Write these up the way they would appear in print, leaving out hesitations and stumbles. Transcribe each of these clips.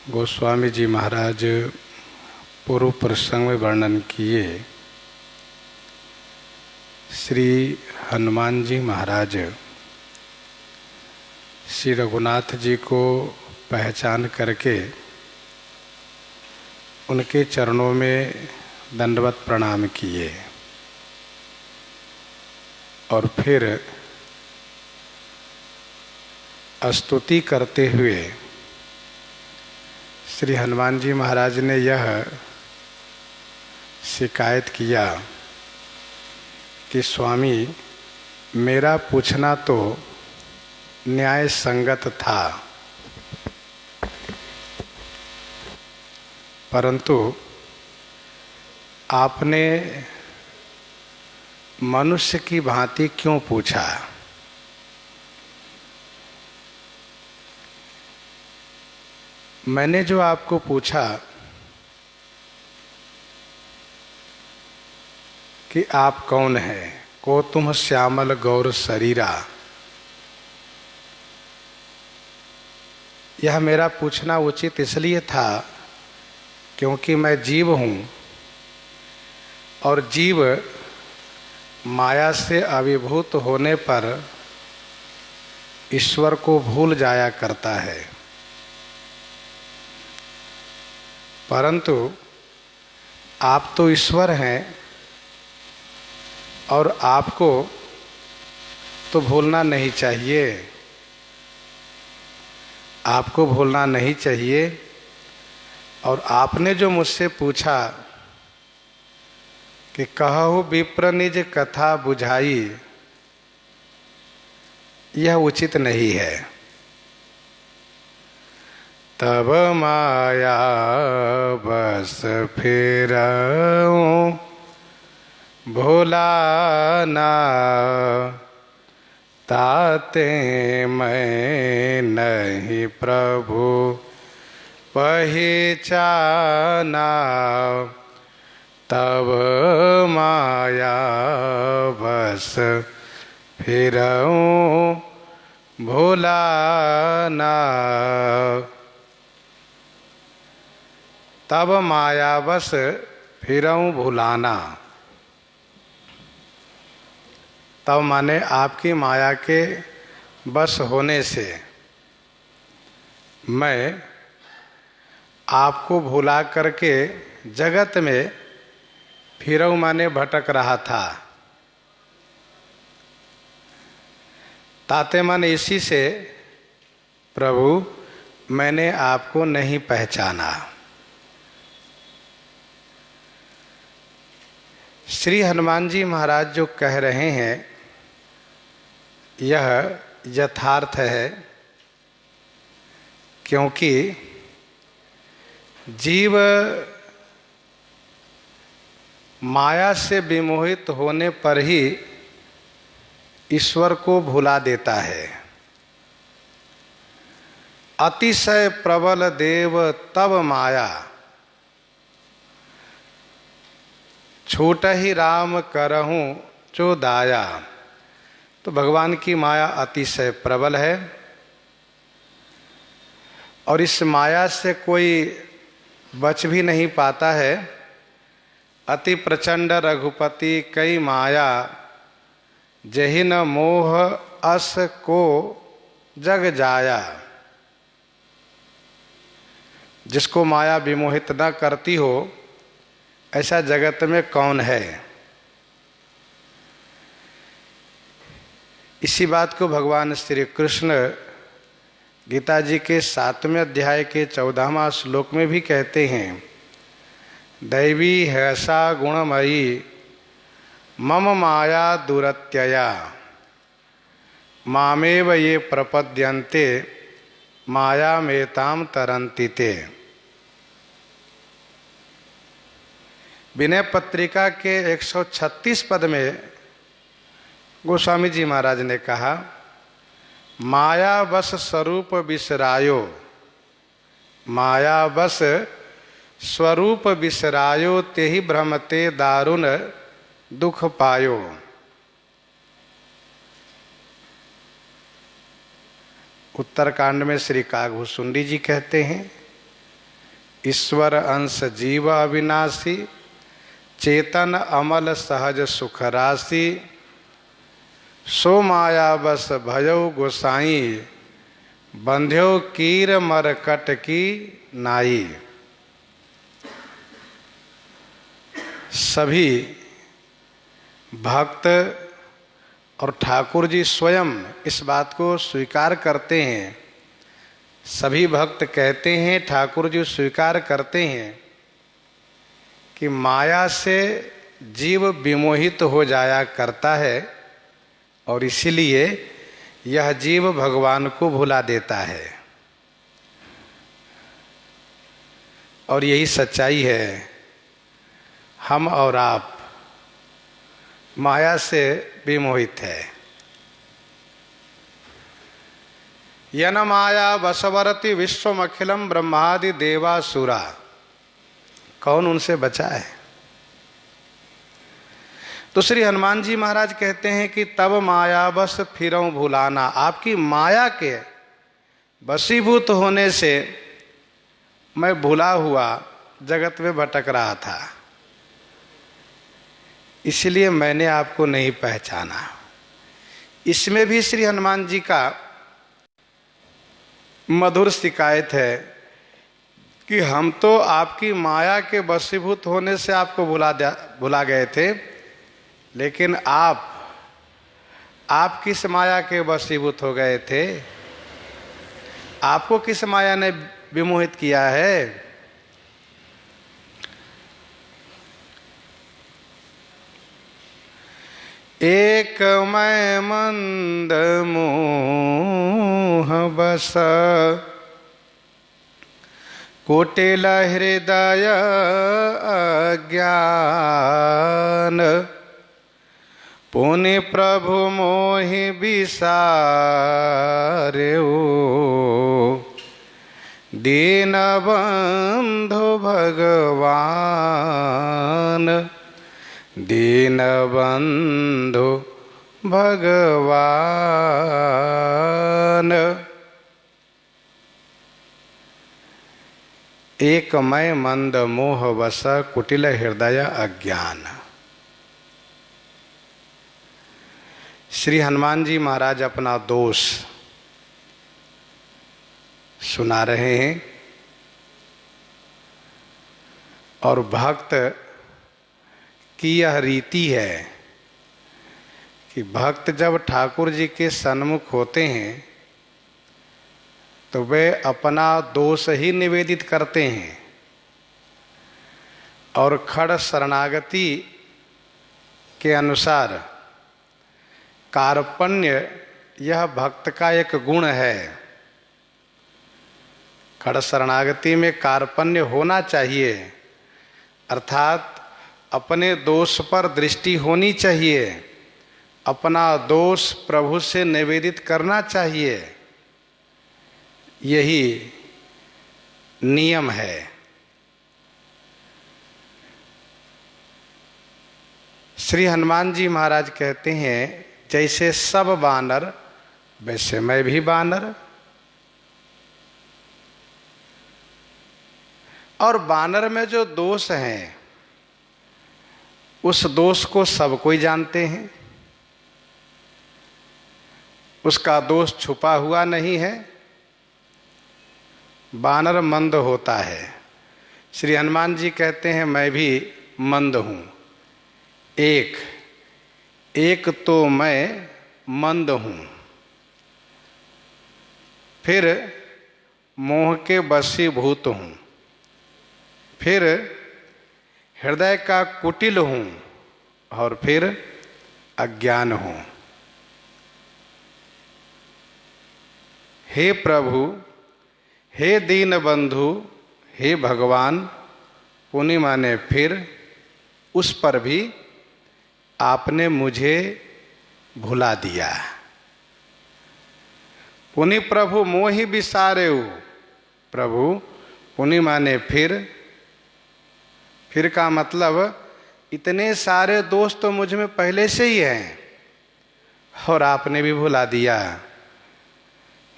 गोस्वामी जी महाराज पूर्व प्रसंग में वर्णन किए। श्री हनुमान जी महाराज श्री रघुनाथ जी को पहचान करके उनके चरणों में दंडवत प्रणाम किए और फिर स्तुति करते हुए श्री हनुमान जी महाराज ने यह शिकायत किया कि स्वामी, मेरा पूछना तो न्याय संगत था, परंतु आपने मनुष्य की भांति क्यों पूछा? मैंने जो आपको पूछा कि आप कौन हैं, को तुम श्यामल गौर शरीरा, यह मेरा पूछना उचित इसलिए था क्योंकि मैं जीव हूँ और जीव माया से अभिभूत होने पर ईश्वर को भूल जाया करता है, परंतु आप तो ईश्वर हैं और आपको तो भूलना नहीं चाहिए, आपको भूलना नहीं चाहिए। और आपने जो मुझसे पूछा कि कहु विप्र निज कथा बुझाई, यह उचित नहीं है। तब माया बस फिरऊं भुलाना, ताते मैं नहीं प्रभु पहचाना। तब माया बस फिरऊं भुलाना, तब माया बस फिरऊं भुलाना। तब माने आपकी माया के बस होने से मैं आपको भुला करके जगत में फिरऊं माने भटक रहा था। ताते माने इसी से प्रभु मैंने आपको नहीं पहचाना। श्री हनुमान जी महाराज जो कह रहे हैं यह यथार्थ है, क्योंकि जीव माया से विमोहित होने पर ही ईश्वर को भुला देता है। अतिशय प्रबल देव तब माया, छूट ही राम करहूं जो दाया। तो भगवान की माया अतिशय प्रबल है और इस माया से कोई बच भी नहीं पाता है। अति प्रचंड रघुपति कई माया, जहि न मोह अस को जग जाया। जिसको माया विमोहित न करती हो ऐसा जगत में कौन है? इसी बात को भगवान श्री कृष्ण गीता जी के 7वें अध्याय के 14वां श्लोक में भी कहते हैं, दैवी हैसा गुणमयी मम माया दुरत्यया, मामेव ये प्रपद्यन्ते माया मेताम तरन्ति ते। विनय पत्रिका के 136 पद में गोस्वामी जी महाराज ने कहा, माया बस स्वरूप बिसरायो, माया बस स्वरूप बिसरायो, तेहि भ्रमते दारुण दुख पायो। उत्तरकांड में श्री कागभूषुंडी जी कहते हैं, ईश्वर अंश जीव अविनाशी, चेतन अमल सहज सुख राशि, सो माया बस भयौ गोसाई, बंध्यो कीर मरकट की नाई। सभी भक्त और ठाकुर जी स्वयं इस बात को स्वीकार करते हैं। सभी भक्त कहते हैं, ठाकुर जी स्वीकार करते हैं कि माया से जीव विमोहित हो जाया करता है और इसीलिए यह जीव भगवान को भुला देता है। और यही सच्चाई है। हम और आप माया से विमोहित है। यन माया वशवरति विश्वमखिलम ब्रह्मादि देवासुरा। कौन उनसे बचा है? तो श्री हनुमान जी महाराज कहते हैं कि तब माया बस फिरऊं भुलाना। आपकी माया के वशीभूत होने से मैं भुला हुआ जगत में भटक रहा था, इसलिए मैंने आपको नहीं पहचाना। इसमें भी श्री हनुमान जी का मधुर शिकायत है कि हम तो आपकी माया के वशीभूत होने से आपको भुला गए थे, लेकिन आप किस माया के वशीभूत हो गए थे? आपको किस माया ने विमोहित किया है? एक मैं मंद मोह बस, कुटिल हृदय अज्ञान, पुनि प्रभु मोहि बिसार्यो, दीन बंधु भगवान, दीन बंधु भगवान। एक मैं मंद मोह वश, कुटिल हृदय अज्ञान। श्री हनुमान जी महाराज अपना दोष सुना रहे हैं और भक्त की यह रीति है कि भक्त जब ठाकुर जी के सन्मुख होते हैं तो वे अपना दोष ही निवेदित करते हैं और खड़ शरणागति के अनुसार कार्पण्य यह भक्त का एक गुण है। खड़ शरणागति में कार्पण्य होना चाहिए, अर्थात अपने दोष पर दृष्टि होनी चाहिए, अपना दोष प्रभु से निवेदित करना चाहिए। यही नियम है। श्री हनुमान जी महाराज कहते हैं, जैसे सब बानर वैसे मैं भी बानर। और बानर में जो दोष हैं उस दोष को सब कोई जानते हैं, उसका दोष छुपा हुआ नहीं है। बानर मंद होता है। श्री हनुमान जी कहते हैं मैं भी मंद हूँ। एक तो मैं मंद हूँ, फिर मोह के वशीभूत हूँ, फिर हृदय का कुटिल हूँ और फिर अज्ञान हूँ। हे प्रभु, हे दीन बंधु, हे भगवान, पुनि माने फिर, उस पर भी आपने मुझे भुला दिया। पुनि प्रभु मोहि बिसारेउ। प्रभु पुनि माने फिर का मतलब इतने सारे दोष तो मुझ में पहले से ही हैं और आपने भी भुला दिया।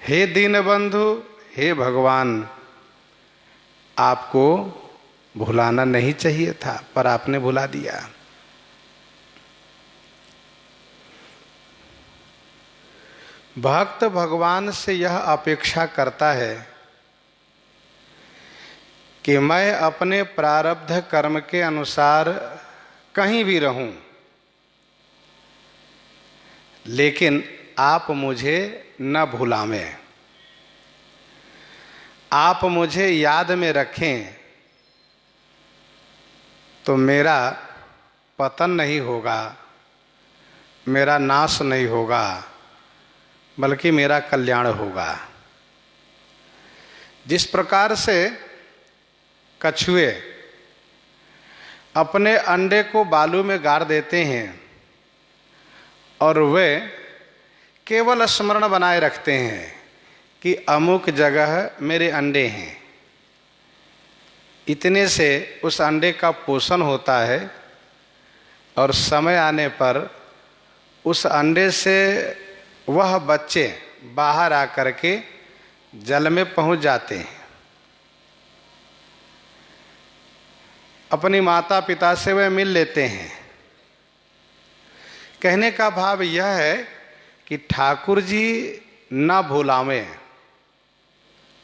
हे दीनबंधु, हे भगवान, आपको भुलाना नहीं चाहिए था, पर आपने भुला दिया। भक्त भगवान से यह अपेक्षा करता है कि मैं अपने प्रारब्ध कर्म के अनुसार कहीं भी रहूं, लेकिन आप मुझे न भुलावें, आप मुझे याद में रखें, तो मेरा पतन नहीं होगा, मेरा नाश नहीं होगा, बल्कि मेरा कल्याण होगा। जिस प्रकार से कछुए अपने अंडे को बालू में गाड़ देते हैं और वे केवल स्मरण बनाए रखते हैं कि अमुक जगह मेरे अंडे हैं, इतने से उस अंडे का पोषण होता है और समय आने पर उस अंडे से वह बच्चे बाहर आकर के जल में पहुंच जाते हैं। अपनी माता पिता से वे मिल लेते हैं। कहने का भाव यह है कि ठाकुर जी न भुलावें,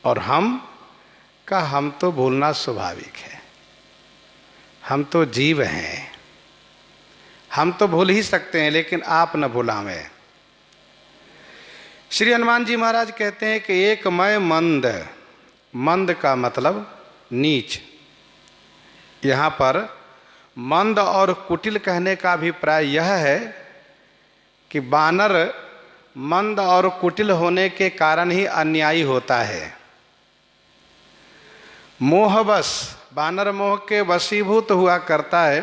और हम तो भूलना स्वाभाविक है, हम तो जीव हैं, हम तो भूल ही सकते हैं, लेकिन आप न भुलावें। श्री हनुमान जी महाराज कहते हैं कि एक मैं मंद, मंद का मतलब नीच। यहाँ पर मंद और कुटिल कहने का अभिप्राय यह है कि बानर मंद और कुटिल होने के कारण ही अन्यायी होता है। मोहवश, बानर मोह के वशीभूत हुआ करता है,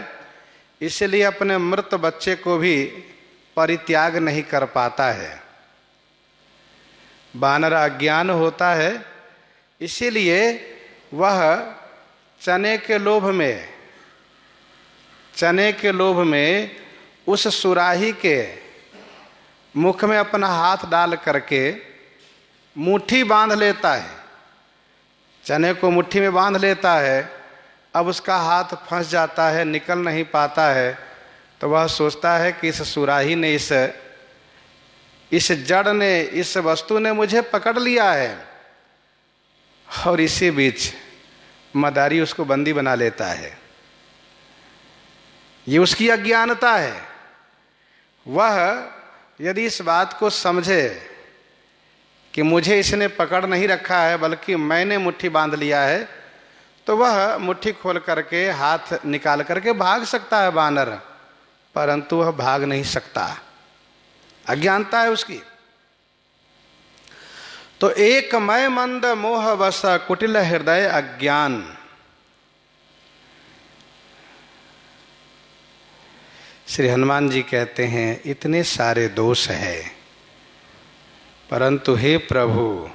इसलिए अपने मृत बच्चे को भी परित्याग नहीं कर पाता है। बानर अज्ञान होता है, इसीलिए वह चने के लोभ में उस सुराही के मुख में अपना हाथ डाल करके मुट्ठी बांध लेता है। चने को मुट्ठी में बांध लेता है, अब उसका हाथ फंस जाता है, निकल नहीं पाता है, तो वह सोचता है कि इस सुराही ने, इस जड़ ने, इस वस्तु ने मुझे पकड़ लिया है, और इसी बीच मदारी उसको बंदी बना लेता है। ये उसकी अज्ञानता है। वह यदि इस बात को समझे कि मुझे इसने पकड़ नहीं रखा है, बल्कि मैंने मुट्ठी बांध लिया है, तो वह मुट्ठी खोल करके हाथ निकाल करके भाग सकता है बानर, परंतु वह भाग नहीं सकता, अज्ञानता है उसकी। तो एक मैं मंद मोह वश कुटिल हृदय अज्ञान। श्री हनुमान जी कहते हैं इतने सारे दोष है, परंतु हे प्रभु,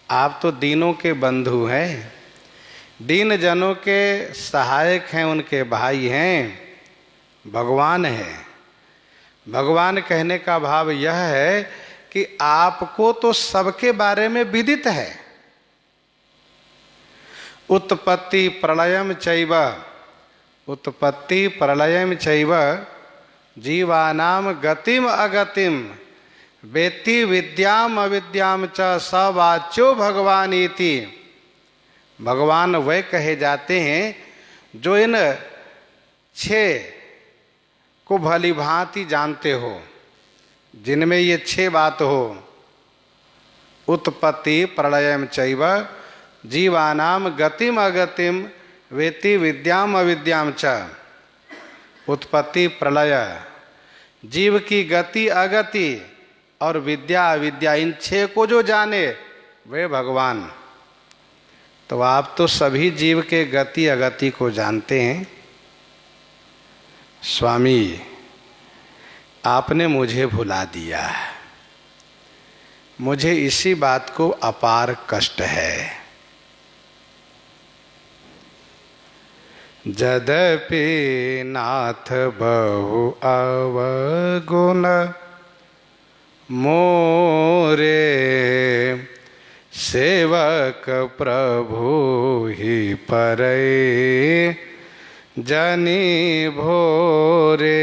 आप तो दीनों के बंधु हैं, दीन जनों के सहायक हैं, उनके भाई हैं, भगवान हैं। भगवान कहने का भाव यह है कि आपको तो सबके बारे में विदित है। उत्पत्ति प्रलयम चैव, उत्पत्ति प्रलयम चैव जीवानाम गतिम अगतिम वेत्ति विद्याम अविद्याम च स वाच्यो भगवान इति। भगवान वे कहे जाते हैं जो इन 6 को भली भांति जानते हो, जिनमें ये 6 बात हो, उत्पत्ति प्रलयम चैव जीवानाम गतिम अगतिम वेत्ति विद्याम अविद्याम च। उत्पत्ति प्रलय, जीव की गति अगति और विद्या अविद्या, इन 6 को जो जाने वे भगवान। तो आप तो सभी जीव के गति अगति को जानते हैं। स्वामी, आपने मुझे भुला दिया, मुझे इसी बात को अपार कष्ट है। यद्यपि नाथ बहु अवगुण मोरे सेवक प्रभु ही परै जनि भोरे,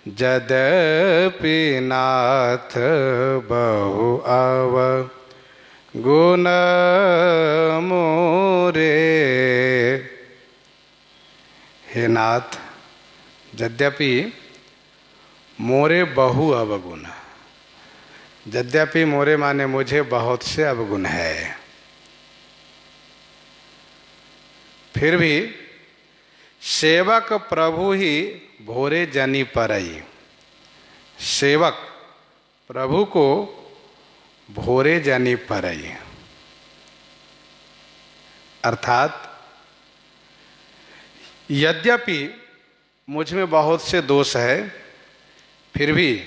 यद्यपि नाथ बहु अवगुण मोरे। हे नाथ, यद्यपि मोरे बहु अवगुण, यद्यपि मोरे माने मुझे बहुत से अवगुण है, फिर भी सेवक प्रभु ही भोरे जनि परई। सेवक प्रभु को भोरे जनि परई, अर्थात यद्यपि मुझ में बहुत से दोष है, फिर भी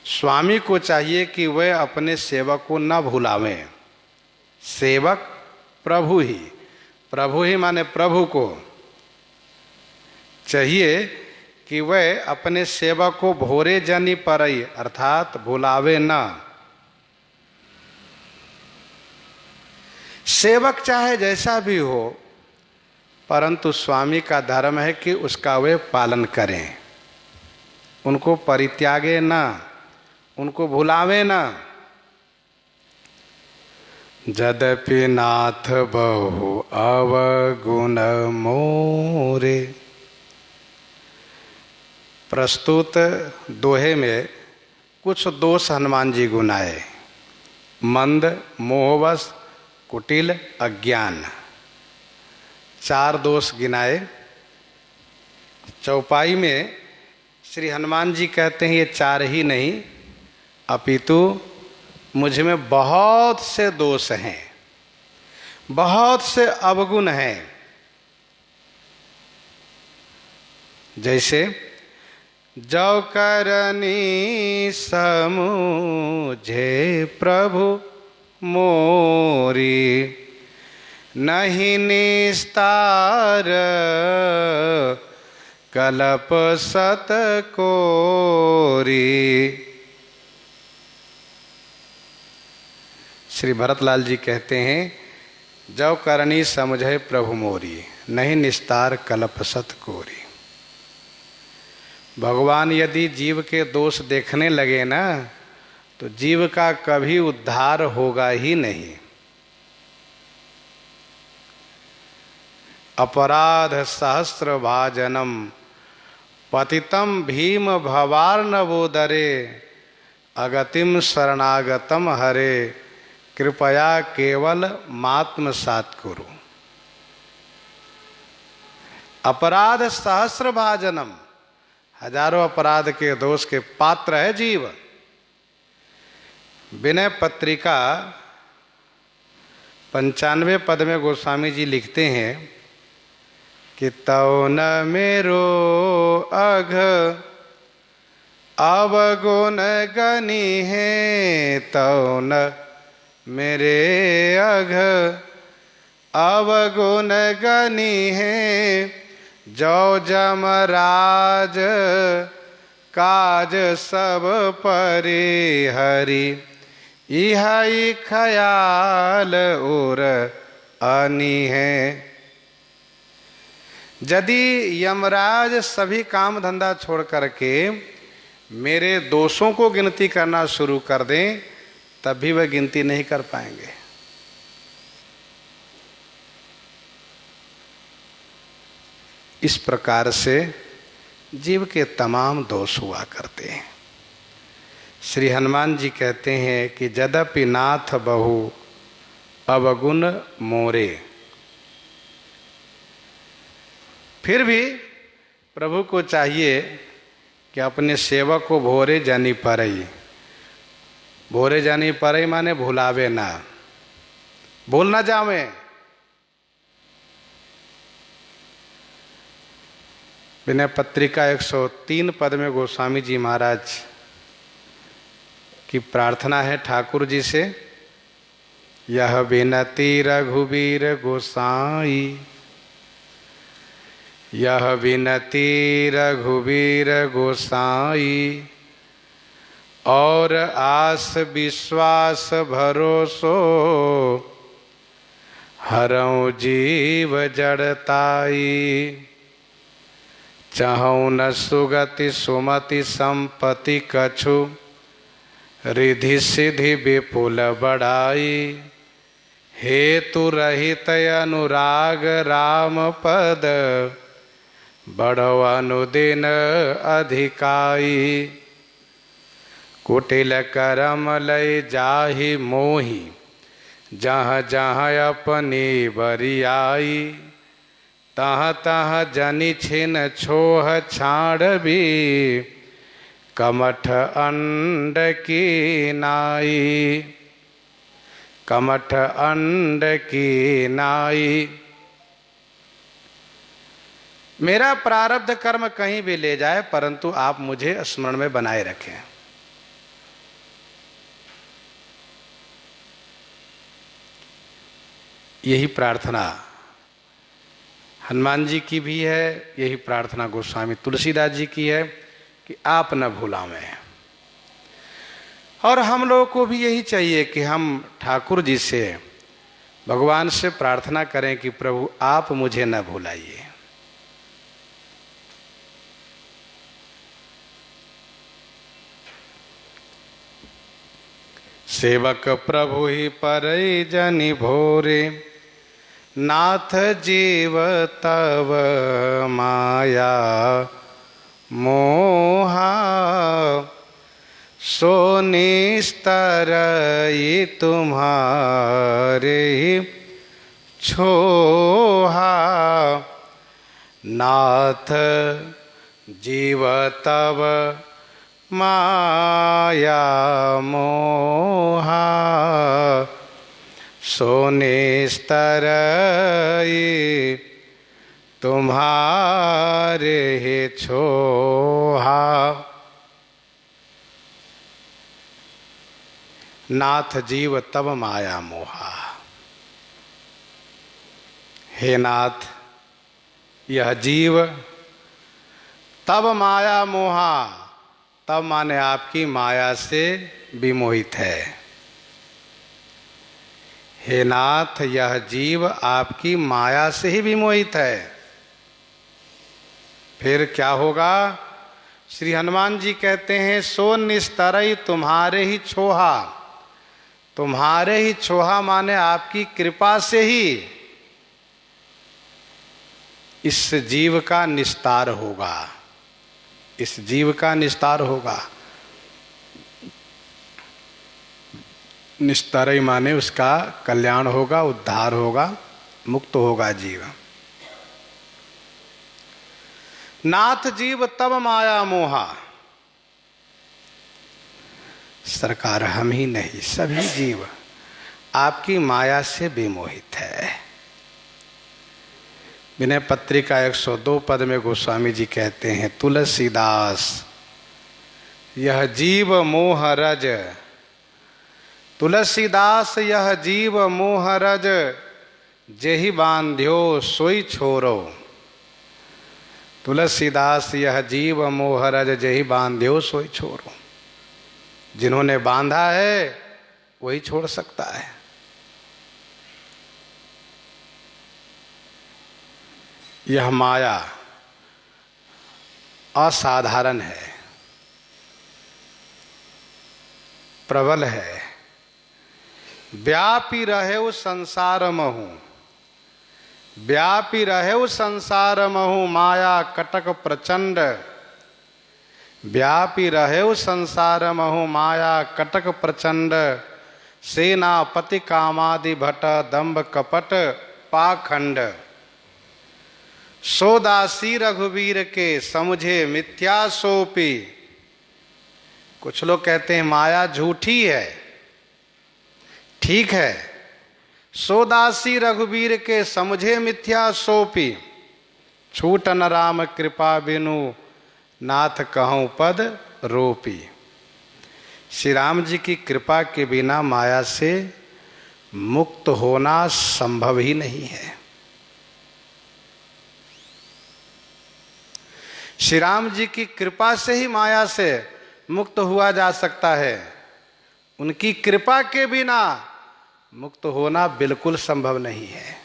स्वामी को चाहिए कि वह अपने सेवक को न भुलावें। सेवक प्रभु ही माने प्रभु को चाहिए कि वह अपने सेवक को भोरे जनि परई, अर्थात भुलावे न। सेवक चाहे जैसा भी हो, परंतु स्वामी का धर्म है कि उसका वे पालन करें, उनको परित्यागे न, उनको भुलावे न। यद्यपि नाथ बहु अवगुण मोरे। प्रस्तुत दोहे में कुछ दोष हनुमान जी गुनाए। मंद, मोहवश, कुटिल, अज्ञान, 4 दोष गिनाए। चौपाई में श्री हनुमान जी कहते हैं ये 4 ही नहीं, अपितु मुझ में बहुत से दोष हैं, बहुत से अवगुण हैं। जैसे जो करनी समूझे प्रभु मोरी, नहीं निस्तार कलप सत कोरी। श्री भरतलाल जी कहते हैं, जो करनी समझे प्रभु मोरी, नहीं निस्तार कलप सत कोरी। भगवान यदि जीव के दोष देखने लगे ना, तो जीव का कभी उद्धार होगा ही नहीं। अपराध सहस्र भाजनम पतितम भीम भवार्णवोदरे, अगतिम शरणागतम हरे, कृपया केवल मात्मसात कुरु। अपराध सहस्र भाजनम, हजारों अपराध के दोष के पात्र है जीव। विनय पत्रिका 95 पद में गोस्वामी जी लिखते हैं कि तौ न मेरो अघ अवगुण गनी है, तौ न मेरे अघ अवगुण गनी है, जो जमराज काज सब परिहरि, इहाई ख्याल और अनी है। यदि यमराज सभी काम धंधा छोड़ करके मेरे दोषों को गिनती करना शुरू कर दें, तब भी वह गिनती नहीं कर पाएंगे। इस प्रकार से जीव के तमाम दोष हुआ करते हैं। श्री हनुमान जी कहते हैं कि यद्यपि नाथ बहु अवगुण मोरे, फिर भी प्रभु को चाहिए कि अपने सेवक को भोरे जनि परई। भोरे जनि परई माने भुलावे ना, भूल ना जावे। विनय पत्रिका 103 पद में गोस्वामी जी महाराज की प्रार्थना है ठाकुर जी से, यह विनती रघुवीर गोसाई, यह विनती रघुवीर गोसाई, और आस विश्वास भरोसो, हरऊँ जीव जड़ताई। चहऊँ न सुगति सुमति संपत्ति कछु, रिधि सिधि विपुल बढ़ाई। हेतु रहित अनुराग राम पद, बढ़ो अनुदिन अधिकाई। कुटिल करम लय जाहि मोहि, जहाँ जहाँ अपनी बरियाई। तहाँ तहाँ जनि छिन छोह छाड़ भी, कमठ अंड की नाई। कमठ अंड की नाई। मेरा प्रारब्ध कर्म कहीं भी ले जाए, परंतु आप मुझे स्मरण में बनाए रखें। यही प्रार्थना हनुमान जी की भी है, यही प्रार्थना गोस्वामी तुलसीदास जी की है कि आप न भुलावें। और हम लोगों को भी यही चाहिए कि हम ठाकुर जी से, भगवान से प्रार्थना करें कि प्रभु आप मुझे न भुलाइए। सेवक प्रभु ही परई जनि भोरे, नाथ जीव तव माया मोहा। सो निस्तरई तुम्हारे छोहा। नाथ जीव तव माया मोहा। सो निस्तरई तुम्हारे छोहा। नाथ जीव तब माया मोहा। हे नाथ, यह जीव तब माया मोहा, तब माने आपकी माया से विमोहित है। हे नाथ, यह जीव आपकी माया से ही विमोहित है। फिर क्या होगा? श्री हनुमान जी कहते हैं, सो निस्तरई तुम्हारे ही छोहा। तुम्हारे ही छोहा माने आपकी कृपा से ही इस जीव का निस्तार होगा। इस जीव का निस्तार होगा। निस्तारई माने उसका कल्याण होगा, उद्धार होगा, मुक्त होगा जीव। नाथ जीव तब माया मोहा। सरकार हम ही नहीं, सभी जीव आपकी माया से विमोहित है। विनय पत्रिका 102 पद में गोस्वामी जी कहते हैं, तुलसीदास यह जीव मोह रज। तुलसीदास यह जीव मोह रज, जेहि बांध्यो सोई छोरो। तुलसीदास यह जीव मोह रज, जेहि बांध्यो सोई छोरो। जिन्होंने बांधा है वही छोड़ सकता है। यह माया असाधारण है, प्रबल है। व्यापी रहे संसार महु, व्यापी रहे संसार महु, माया कटक प्रचंड। व्यापी रहे संसार महु, माया कटक प्रचंड। सेनापति कामादि भट, दंभ कपट पाखंड। सोदासी रघुवीर के, समझे मिथ्या सोपी। कुछ लोग कहते हैं माया झूठी है, ठीक है। सोदासी रघुवीर के, समझे मिथ्या सोपी। छूटन राम कृपा बिनु, नाथ कहूँ पद रोपी। श्री राम जी की कृपा के बिना माया से मुक्त होना संभव ही नहीं है। श्री राम जी की कृपा से ही माया से मुक्त हुआ जा सकता है, उनकी कृपा के बिना मुक्त होना बिल्कुल संभव नहीं है।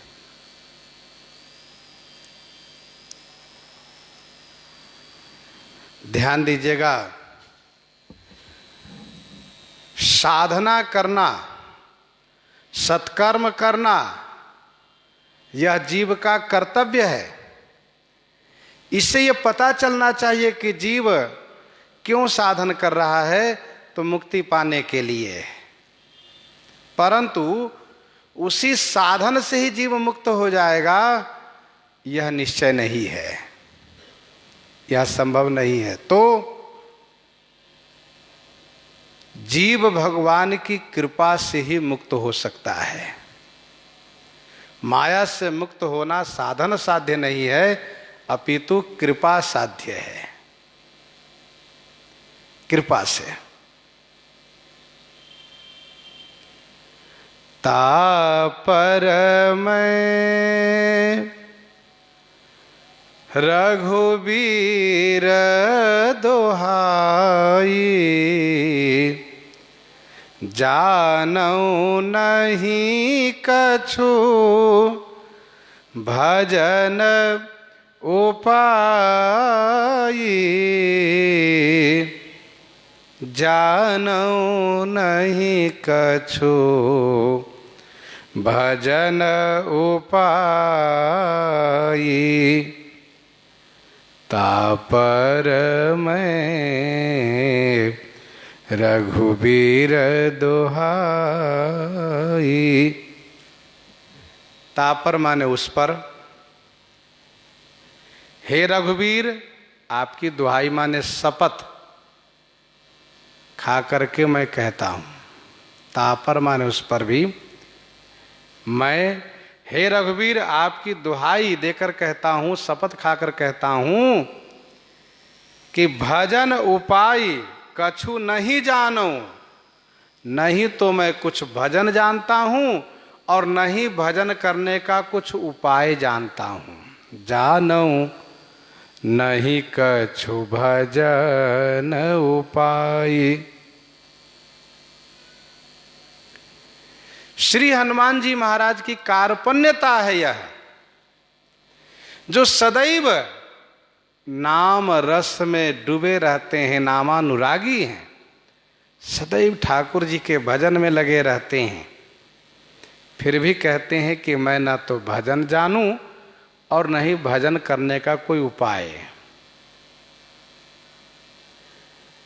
ध्यान दीजिएगा, साधना करना, सत्कर्म करना यह जीव का कर्तव्य है। इससे यह पता चलना चाहिए कि जीव क्यों साधन कर रहा है, तो मुक्ति पाने के लिए। परंतु उसी साधन से ही जीव मुक्त हो जाएगा, यह निश्चय नहीं है, यह संभव नहीं है। तो जीव भगवान की कृपा से ही मुक्त हो सकता है। माया से मुक्त होना साधन साध्य नहीं है, अपितु कृपा साध्य है। कृपा से। तापर मैं रघुबीर दोहाई, जानऊ नहीं कछु भजन उपाय, जानऊ नहीं कछु भजन उपाय, तापर मैं रघुबीर दोहाई। तापर माने उस पर, हे रघुवीर आपकी दुहाई माने शपथ खा करके मैं कहता हूं। तापर माने उस पर भी, मैं हे रघुवीर आपकी दुहाई देकर कहता हूं, शपथ खाकर कहता हूं कि भजन उपाय कछु नहीं जानो, नहीं तो मैं कुछ भजन जानता हूं और नहीं भजन करने का कुछ उपाय जानता हूं। जानो नहीं कछु भजन उपाय। श्री हनुमान जी महाराज की कार्पण्यता है यह, जो सदैव नाम रस में डूबे रहते हैं, नामानुरागी हैं, सदैव ठाकुर जी के भजन में लगे रहते हैं, फिर भी कहते हैं कि मैं न तो भजन जानूं और न ही भजन करने का कोई उपाय।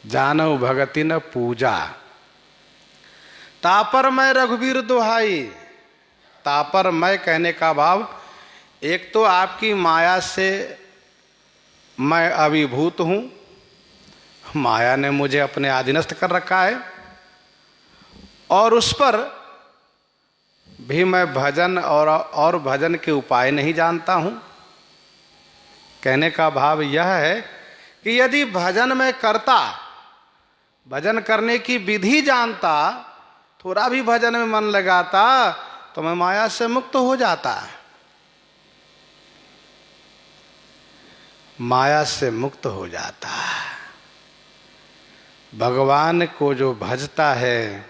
जानऊ भगति न पूजा। तापर मैं रघुवीर दोहाई। तापर मैं कहने का भाव, एक तो आपकी माया से मैं अभिभूत हूं, माया ने मुझे अपने अधीनस्थ कर रखा है, और उस पर भी मैं भजन और भजन के उपाय नहीं जानता हूं। कहने का भाव यह है कि यदि भजन मैं करता, भजन करने की विधि जानता, थोड़ा भी भजन में मन लगाता, तो मैं माया से मुक्त हो जाता। माया से मुक्त हो जाता। भगवान को जो भजता है,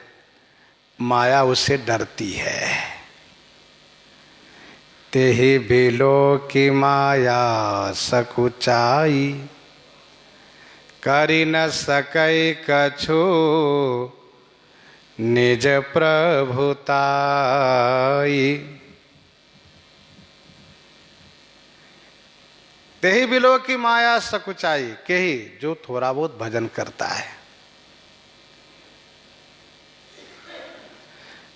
माया उससे डरती है। तेहि बिलो की माया सकुचाई, करि न सकै कछु निज प्रभुताई। तेहि बिलो की माया सकुचाई, के ही जो थोड़ा बहुत भजन करता है।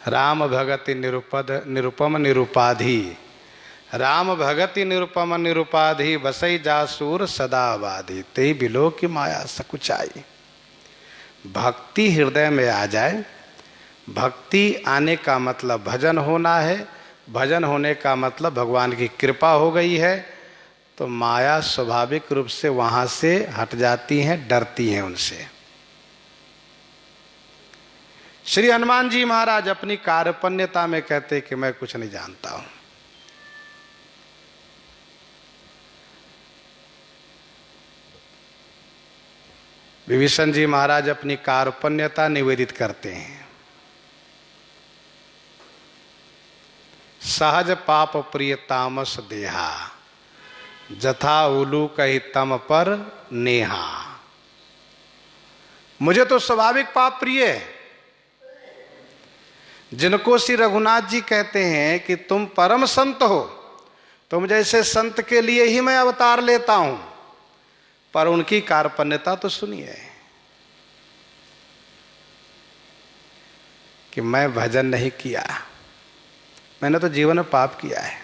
राम भगति निरुपम निरुपाधि, राम भगति निरुपम निरुपाधि, बसई जासूर सदा बाधि। तेहि बिलो की माया सकुचाई। भक्ति हृदय में आ जाए, भक्ति आने का मतलब भजन होना है, भजन होने का मतलब भगवान की कृपा हो गई है, तो माया स्वाभाविक रूप से वहां से हट जाती हैं, डरती हैं उनसे। श्री हनुमान जी महाराज अपनी कार्पण्यता में कहते कि मैं कुछ नहीं जानता हूं। विभीषण जी महाराज अपनी कार्पण्यता निवेदित करते हैं। सहज पाप प्रिय तामस देहा, जथा उलू कही तम पर नेहा। मुझे तो स्वाभाविक पाप प्रिय है। जिनको श्री रघुनाथ जी कहते हैं कि तुम परम संत हो, तुम जैसे संत के लिए ही मैं अवतार लेता हूं, पर उनकी कार्पण्यता तो सुनिए कि मैं भजन नहीं किया, मैंने तो जीवन में पाप किया है।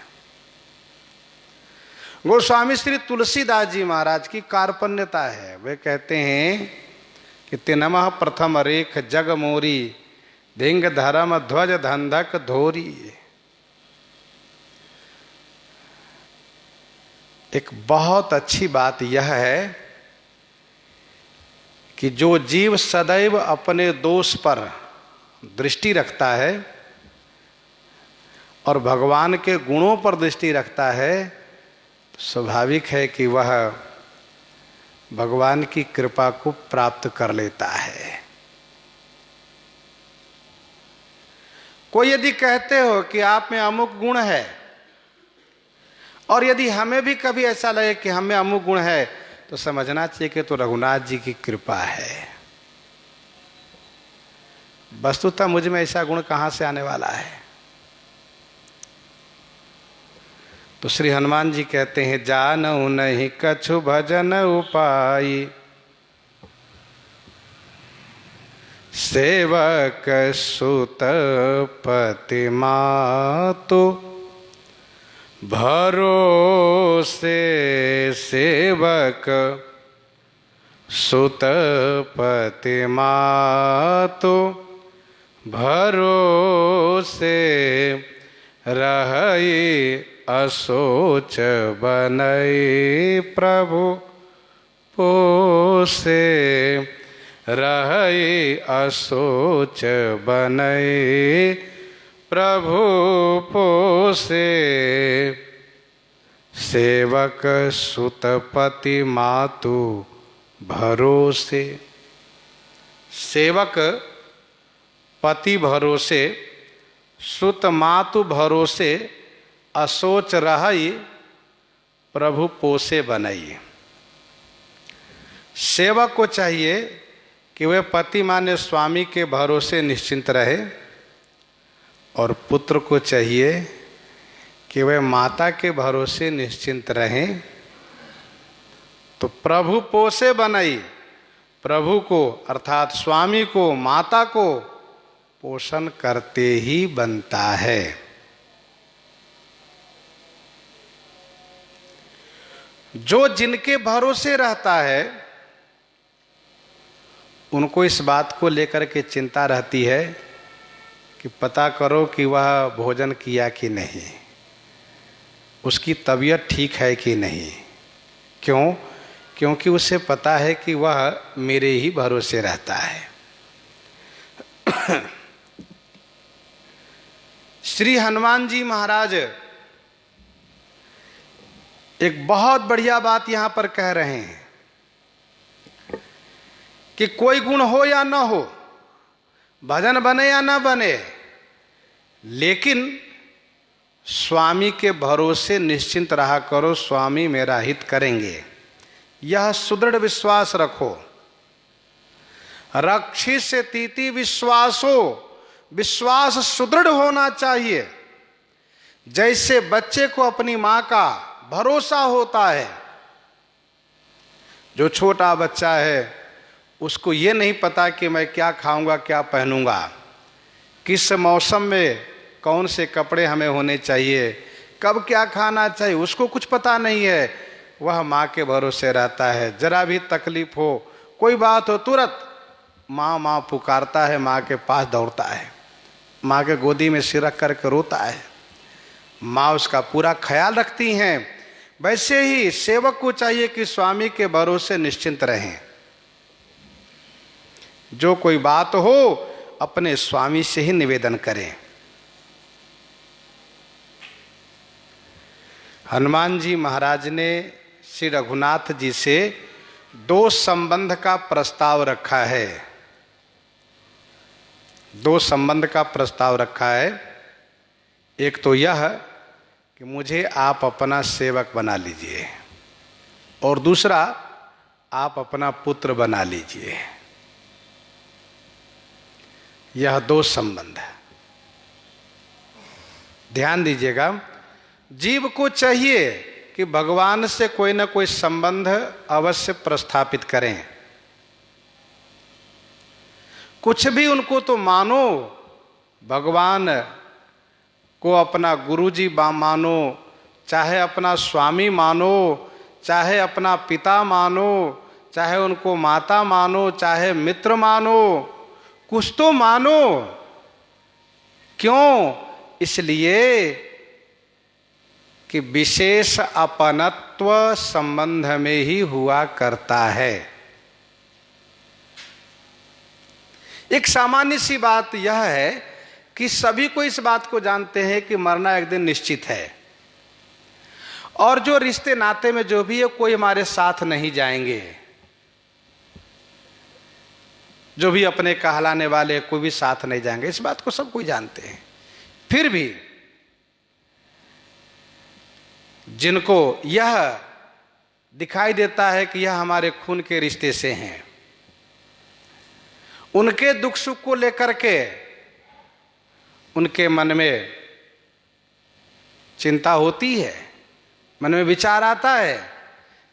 गोस्वामी श्री तुलसीदास जी महाराज की कार्पण्यता है। वे कहते हैं कि तिनमः प्रथम रेख जग मोरी, धिंग धर्म ध्वज धंधक धोरी। एक बहुत अच्छी बात यह है कि जो जीव सदैव अपने दोष पर दृष्टि रखता है और भगवान के गुणों पर दृष्टि रखता है, तो स्वाभाविक है कि वह भगवान की कृपा को प्राप्त कर लेता है। कोई यदि कहते हो कि आप में अमुक गुण है, और यदि हमें भी कभी ऐसा लगे कि हमें अमुक गुण है, तो समझना चाहिए कि तो रघुनाथ जी की कृपा है। वस्तुतः मुझ में ऐसा गुण कहां से आने वाला है? तो श्री हनुमान जी कहते हैं, जानऊ नहीं कछु भजन उपाई, सेवक सुत पति मातु भरोसे। सेवक सुत पति मातु भरोसे, रहई असोच बनई प्रभु पोसे। रहई असोच बनई प्रभु पोसे। सेवक सुत पति मातु भरोसे। सेवक पति भरोसे, सुत मातु भरोसे, असोच रहई प्रभु पोसे बनई। सेवक को चाहिए कि वह पति माने स्वामी के भरोसे निश्चिंत रहे, और पुत्र को चाहिए कि वह माता के भरोसे निश्चिंत रहें। तो प्रभु पोसे बनई, प्रभु को अर्थात स्वामी को, माता को पोषण करते ही बनता है। जो जिनके भरोसे रहता है उनको इस बात को लेकर के चिंता रहती है कि पता करो कि वह भोजन किया कि नहीं, उसकी तबीयत ठीक है कि नहीं। क्यों? क्योंकि उसे पता है कि वह मेरे ही भरोसे रहता है। श्री हनुमान जी महाराज एक बहुत बढ़िया बात यहां पर कह रहे हैं कि कोई गुण हो या न हो, भजन बने या न बने, लेकिन स्वामी के भरोसे निश्चिंत रहा करो, स्वामी मेरा हित करेंगे, यह सुदृढ़ विश्वास रखो। रक्षिष्यतीति विश्वासो, विश्वास सुदृढ़ होना चाहिए। जैसे बच्चे को अपनी मां का भरोसा होता है। जो छोटा बच्चा है उसको ये नहीं पता कि मैं क्या खाऊंगा, क्या पहनूंगा, किस मौसम में कौन से कपड़े हमें होने चाहिए, कब क्या खाना चाहिए, उसको कुछ पता नहीं है। वह माँ के भरोसे रहता है। जरा भी तकलीफ हो, कोई बात हो, तुरंत माँ माँ पुकारता है, माँ के पास दौड़ता है, माँ के गोदी में सिर रख करके रोता है। माँ उसका पूरा ख्याल रखती हैं। वैसे ही सेवक को चाहिए कि स्वामी के भरोसे निश्चिंत रहें। जो कोई बात हो अपने स्वामी से ही निवेदन करें। हनुमान जी महाराज ने श्री रघुनाथ जी से दो संबंध का प्रस्ताव रखा है। दो संबंध का प्रस्ताव रखा है। एक तो यह कि मुझे आप अपना सेवक बना लीजिए, और दूसरा आप अपना पुत्र बना लीजिए। यह दो संबंध है। ध्यान दीजिएगा, जीव को चाहिए कि भगवान से कोई ना कोई संबंध अवश्य प्रस्थापित करें। कुछ भी उनको तो मानो, भगवान को अपना गुरुजी मानो, चाहे अपना स्वामी मानो, चाहे अपना पिता मानो, चाहे उनको माता मानो, चाहे मित्र मानो, कुछ तो मानो। क्यों? इसलिए कि विशेष अपनत्व संबंध में ही हुआ करता है। एक सामान्य सी बात यह है कि सभी को इस बात को जानते हैं कि मरना एक दिन निश्चित है, और जो रिश्ते नाते में जो भी है कोई हमारे साथ नहीं जाएंगे। जो भी अपने कहलाने वाले कोई भी साथ नहीं जाएंगे, इस बात को सब कोई जानते हैं। फिर भी जिनको यह दिखाई देता है कि यह हमारे खून के रिश्ते से हैं, उनके दुख सुख को लेकर के उनके मन में चिंता होती है, मन में विचार आता है।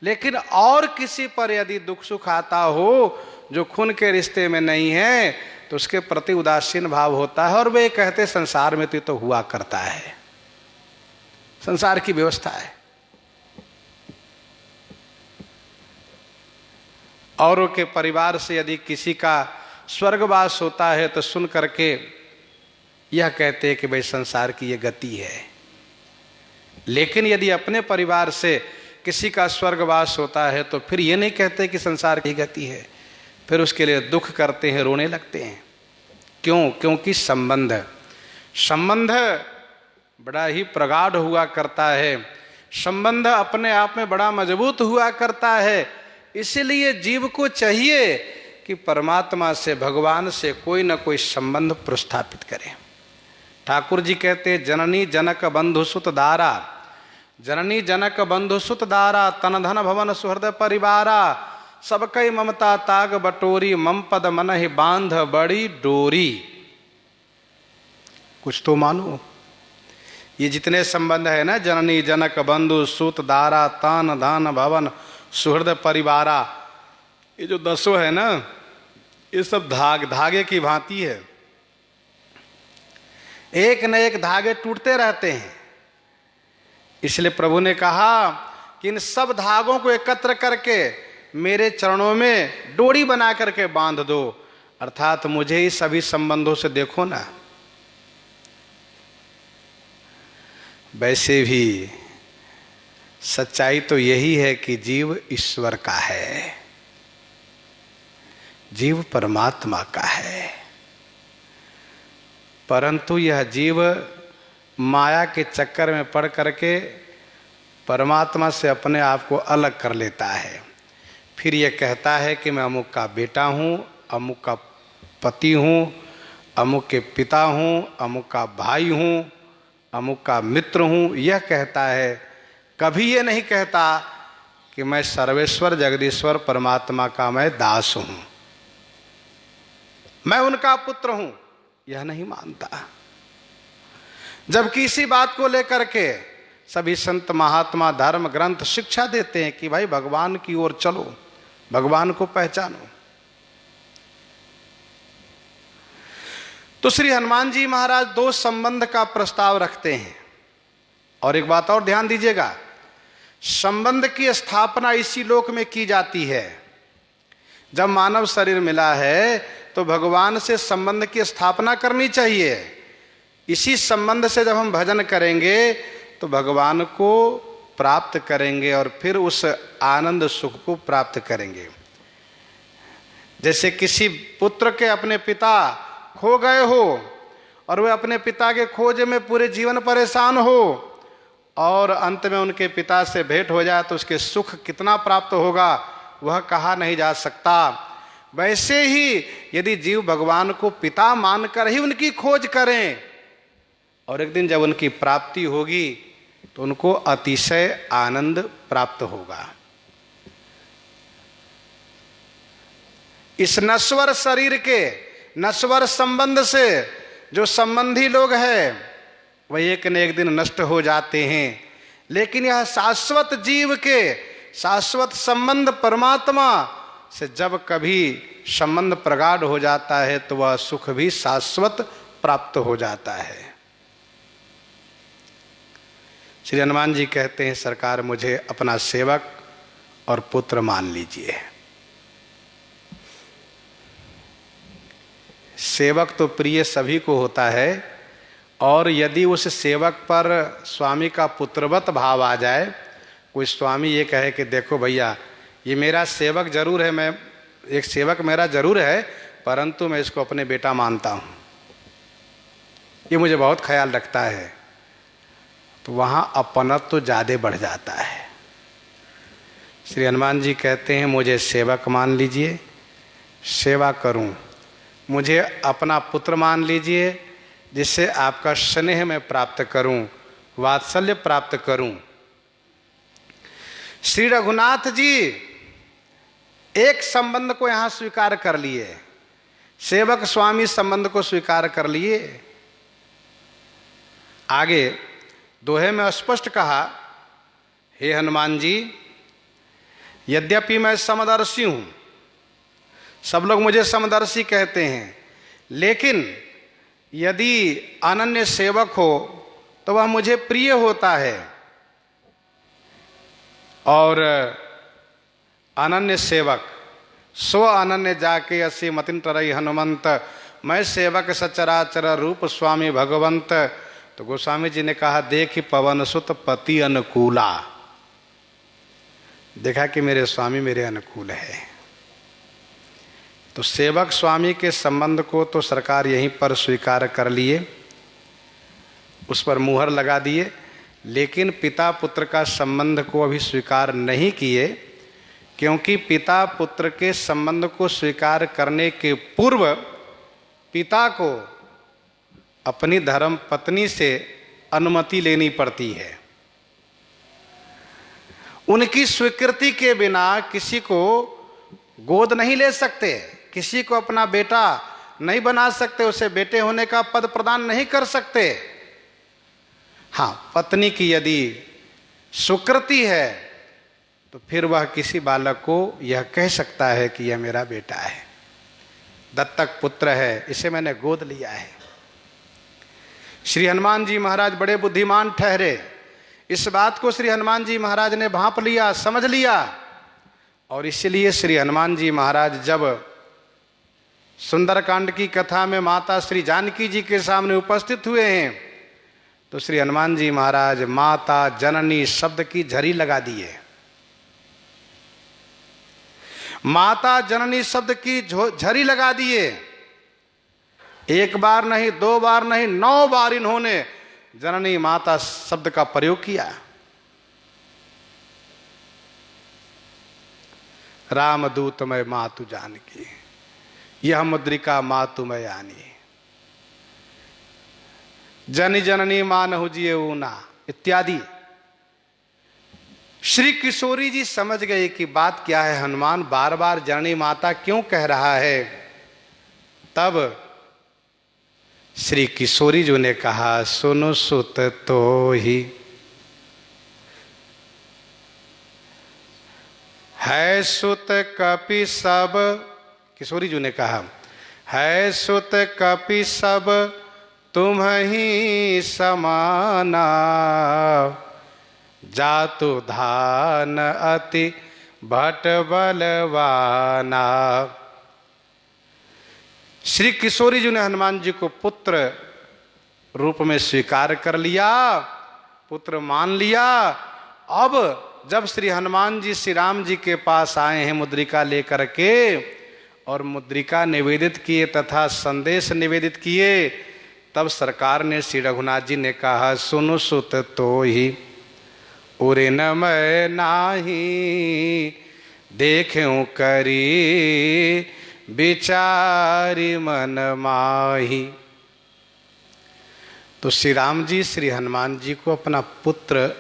लेकिन और किसी पर यदि दुख सुख आता हो जो खून के रिश्ते में नहीं है, तो उसके प्रति उदासीन भाव होता है, और वे कहते संसार में तो हुआ करता है, संसार की व्यवस्था है। औरों के परिवार से यदि किसी का स्वर्गवास होता है तो सुन करके यह कहते हैं कि भाई संसार की यह गति है। लेकिन यदि अपने परिवार से किसी का स्वर्गवास होता है तो फिर ये नहीं कहते कि संसार की गति है, फिर उसके लिए दुख करते हैं, रोने लगते हैं। क्यों? क्योंकि संबंध बड़ा ही प्रगाढ़ हुआ करता है, संबंध अपने आप में बड़ा मजबूत हुआ करता है। इसीलिए जीव को चाहिए कि परमात्मा से, भगवान से कोई न कोई संबंध प्रस्थापित करें। ठाकुर जी कहते जननी जनक बंधु सुत दारा, जननी जनक बंधु सुत दारा, तन धन भवन सुहृद परिवारा, सबकई ममता ताग बटोरी, मम पद मन ही बांध बड़ी डोरी। कुछ तो मानो, ये जितने संबंध है ना, जननी जनक बंधु सुत दारा, तन धन भवन सुहृद परिवारा, ये जो दसों है ना, ये सब धागे की भांति है। एक न एक धागे टूटते रहते हैं। इसलिए प्रभु ने कहा कि इन सब धागों को एकत्र करके मेरे चरणों में डोरी बना करके बांध दो, अर्थात मुझे ही सभी संबंधों से देखो ना। वैसे भी सच्चाई तो यही है कि जीव ईश्वर का है, जीव परमात्मा का है, परंतु यह जीव माया के चक्कर में पड़ करके परमात्मा से अपने आप को अलग कर लेता है। फिर यह कहता है कि मैं अमुक का बेटा हूँ, अमुक का पति हूँ, अमुक के पिता हूँ, अमुक का भाई हूँ, अमुक का मित्र हूँ। यह कहता है, कभी ये नहीं कहता कि मैं सर्वेश्वर जगदीश्वर परमात्मा का मैं दास हूँ, मैं उनका पुत्र हूँ। यह नहीं मानता। जबकि इसी बात को लेकर के सभी संत महात्मा धर्म ग्रंथ शिक्षा देते हैं कि भाई भगवान की ओर चलो, भगवान को पहचानो। तो श्री हनुमान जी महाराज दो संबंध का प्रस्ताव रखते हैं। और एक बात और ध्यान दीजिएगा, संबंध की स्थापना इसी लोक में की जाती है। जब मानव शरीर मिला है तो भगवान से संबंध की स्थापना करनी चाहिए। इसी संबंध से जब हम भजन करेंगे तो भगवान को प्राप्त करेंगे और फिर उस आनंद सुख को प्राप्त करेंगे। जैसे किसी पुत्र के अपने पिता खो गए हो और वह अपने पिता के खोज में पूरे जीवन परेशान हो, और अंत में उनके पिता से भेंट हो जाए तो उसके सुख कितना प्राप्त होगा, वह कहा नहीं जा सकता। वैसे ही यदि जीव भगवान को पिता मानकर ही उनकी खोज करें और एक दिन जब उनकी प्राप्ति होगी तो उनको अतिशय आनंद प्राप्त होगा। इस नश्वर शरीर के नश्वर संबंध से जो संबंधी लोग हैं वह एक न एक दिन नष्ट हो जाते हैं, लेकिन यह शाश्वत जीव के शाश्वत संबंध परमात्मा से जब कभी संबंध प्रगाढ़ हो जाता है तो वह सुख भी शाश्वत प्राप्त हो जाता है। श्री हनुमान जी कहते हैं, सरकार मुझे अपना सेवक और पुत्र मान लीजिए। सेवक तो प्रिय सभी को होता है, और यदि उस सेवक पर स्वामी का पुत्रवत भाव आ जाए, कोई स्वामी ये कहे कि देखो भैया ये मेरा सेवक जरूर है, मैं एक सेवक मेरा जरूर है, परंतु मैं इसको अपने बेटा मानता हूँ, ये मुझे बहुत ख्याल रखता है, तो वहाँ अपनत्व तो ज़्यादा बढ़ जाता है। श्री हनुमान जी कहते हैं, मुझे सेवक मान लीजिए, सेवा करूँ, मुझे अपना पुत्र मान लीजिए, जिससे आपका स्नेह मैं प्राप्त करूं, वात्सल्य प्राप्त करूं। श्री रघुनाथ जी एक संबंध को यहां स्वीकार कर लिए, सेवक स्वामी संबंध को स्वीकार कर लिए। आगे दोहे में स्पष्ट कहा, हे हनुमान जी, यद्यपि मैं समदर्शी हूं, सब लोग मुझे समदर्शी कहते हैं, लेकिन यदि अनन्य सेवक हो तो वह मुझे प्रिय होता है, और अनन्य सेवक स्व अनन्य जाके असी मतिन तरई हनुमंत, मैं सेवक सचराचर रूप स्वामी भगवंत। तो गोस्वामी जी ने कहा, देख पवन सुत पति अनुकूला, देखा कि मेरे स्वामी मेरे अनुकूल है। तो सेवक स्वामी के संबंध को तो सरकार यहीं पर स्वीकार कर लिए, उस पर मुहर लगा दिए, लेकिन पिता पुत्र का संबंध को अभी स्वीकार नहीं किए, क्योंकि पिता पुत्र के संबंध को स्वीकार करने के पूर्व पिता को अपनी धर्म पत्नी से अनुमति लेनी पड़ती है। उनकी स्वीकृति के बिना किसी को गोद नहीं ले सकते, किसी को अपना बेटा नहीं बना सकते, उसे बेटे होने का पद प्रदान नहीं कर सकते। हाँ, पत्नी की यदि स्वीकृति है तो फिर वह किसी बालक को यह कह सकता है कि यह मेरा बेटा है, दत्तक पुत्र है, इसे मैंने गोद लिया है। श्री हनुमान जी महाराज बड़े बुद्धिमान ठहरे, इस बात को श्री हनुमान जी महाराज ने भांप लिया, समझ लिया, और इसलिए श्री हनुमान जी महाराज जब सुंदरकांड की कथा में माता श्री जानकी जी के सामने उपस्थित हुए हैं तो श्री हनुमान जी महाराज माता जननी शब्द की झरी लगा दिए। माता जननी शब्द की झरी लगा दिए। एक बार नहीं, दो बार नहीं, 9 बार इन्होंने जननी माता शब्द का प्रयोग किया। रामदूत मैं मातु जानकी, यह मुद्रिका मातु मैं आनी, जन जननी मानहु जिये ऊना इत्यादि। श्री किशोरी जी समझ गए कि बात क्या है, हनुमान बार बार जननी माता क्यों कह रहा है। तब श्री किशोरी जी ने कहा, सुनो सुत तो ही है सुत कपि सब, किशोरी जी ने कहा, है सुत कपि सब तुम ही समाना, जातु धान अति भट बलवाना। श्री किशोरी जी ने हनुमान जी को पुत्र रूप में स्वीकार कर लिया, पुत्र मान लिया। अब जब श्री हनुमान जी श्री राम जी के पास आए हैं मुद्रिका लेकर के, और मुद्रिका निवेदित किए तथा संदेश निवेदित किए, तब सरकार ने श्री रघुनाथ जी ने कहा, सुनु सुत तो ही उरे न मैं नाही, देखूं करी विचारी मन माही। तो श्री राम जी श्री हनुमान जी को अपना पुत्र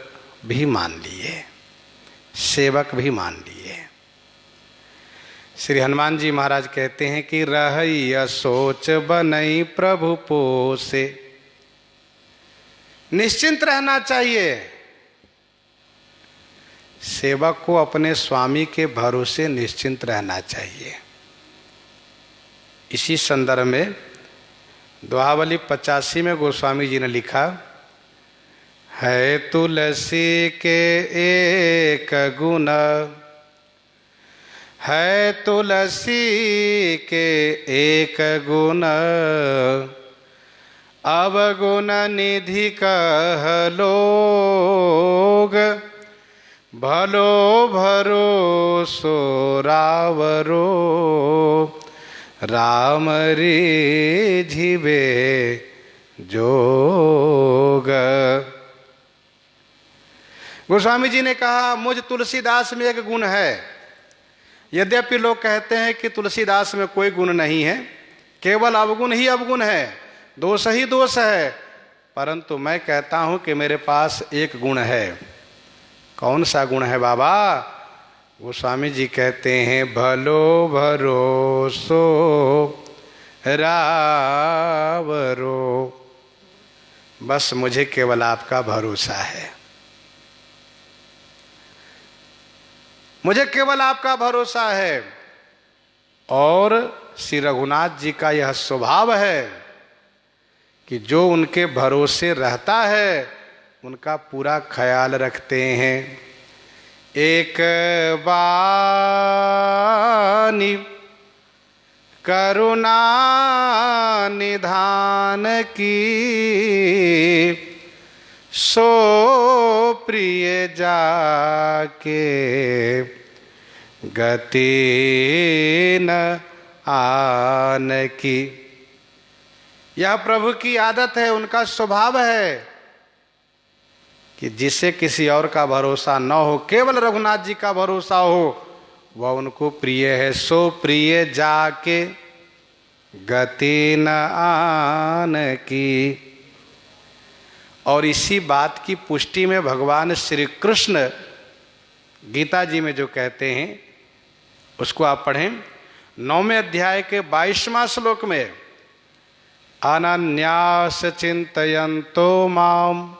भी मान लिए, सेवक भी मान लिए। श्री हनुमान जी महाराज कहते हैं कि रहिया सोच बनई प्रभु पोसे। निश्चिंत रहना चाहिए, सेवक को अपने स्वामी के भरोसे निश्चिंत रहना चाहिए। इसी संदर्भ में दोहावली 85 में गोस्वामी जी ने लिखा, है तुलसी के एक गुण, है तुलसी के एक गुण, अवगुण निधि कह लोग, भलो भरोसो रावरो, राम रिझिबे जोग। गोस्वामी जी ने कहा, मुझ तुलसीदास में एक गुण है। यद्यपि लोग कहते हैं कि तुलसीदास में कोई गुण नहीं है, केवल अवगुण ही अवगुण है, दोष ही दोष है, परंतु मैं कहता हूं कि मेरे पास एक गुण है। कौन सा गुण है बाबा? गोस्वामी जी कहते हैं, भलो भरोसो रावरो। बस मुझे केवल आपका भरोसा है, मुझे केवल आपका भरोसा है। और श्री रघुनाथ जी का यह स्वभाव है कि जो उनके भरोसे रहता है उनका पूरा ख्याल रखते हैं। एक बानी करुणा निधान की, सो प्रिय जाके गति न आन की। यह प्रभु की आदत है, उनका स्वभाव है कि जिसे किसी और का भरोसा न हो, केवल रघुनाथ जी का भरोसा हो, वह उनको प्रिय है। सो प्रिय जाके गति न आन की। और इसी बात की पुष्टि में भगवान श्री कृष्ण गीता जी में जो कहते हैं उसको आप पढ़ें। 9वें अध्याय के 22वां श्लोक में, अनन्यास चिंतयन्तो माम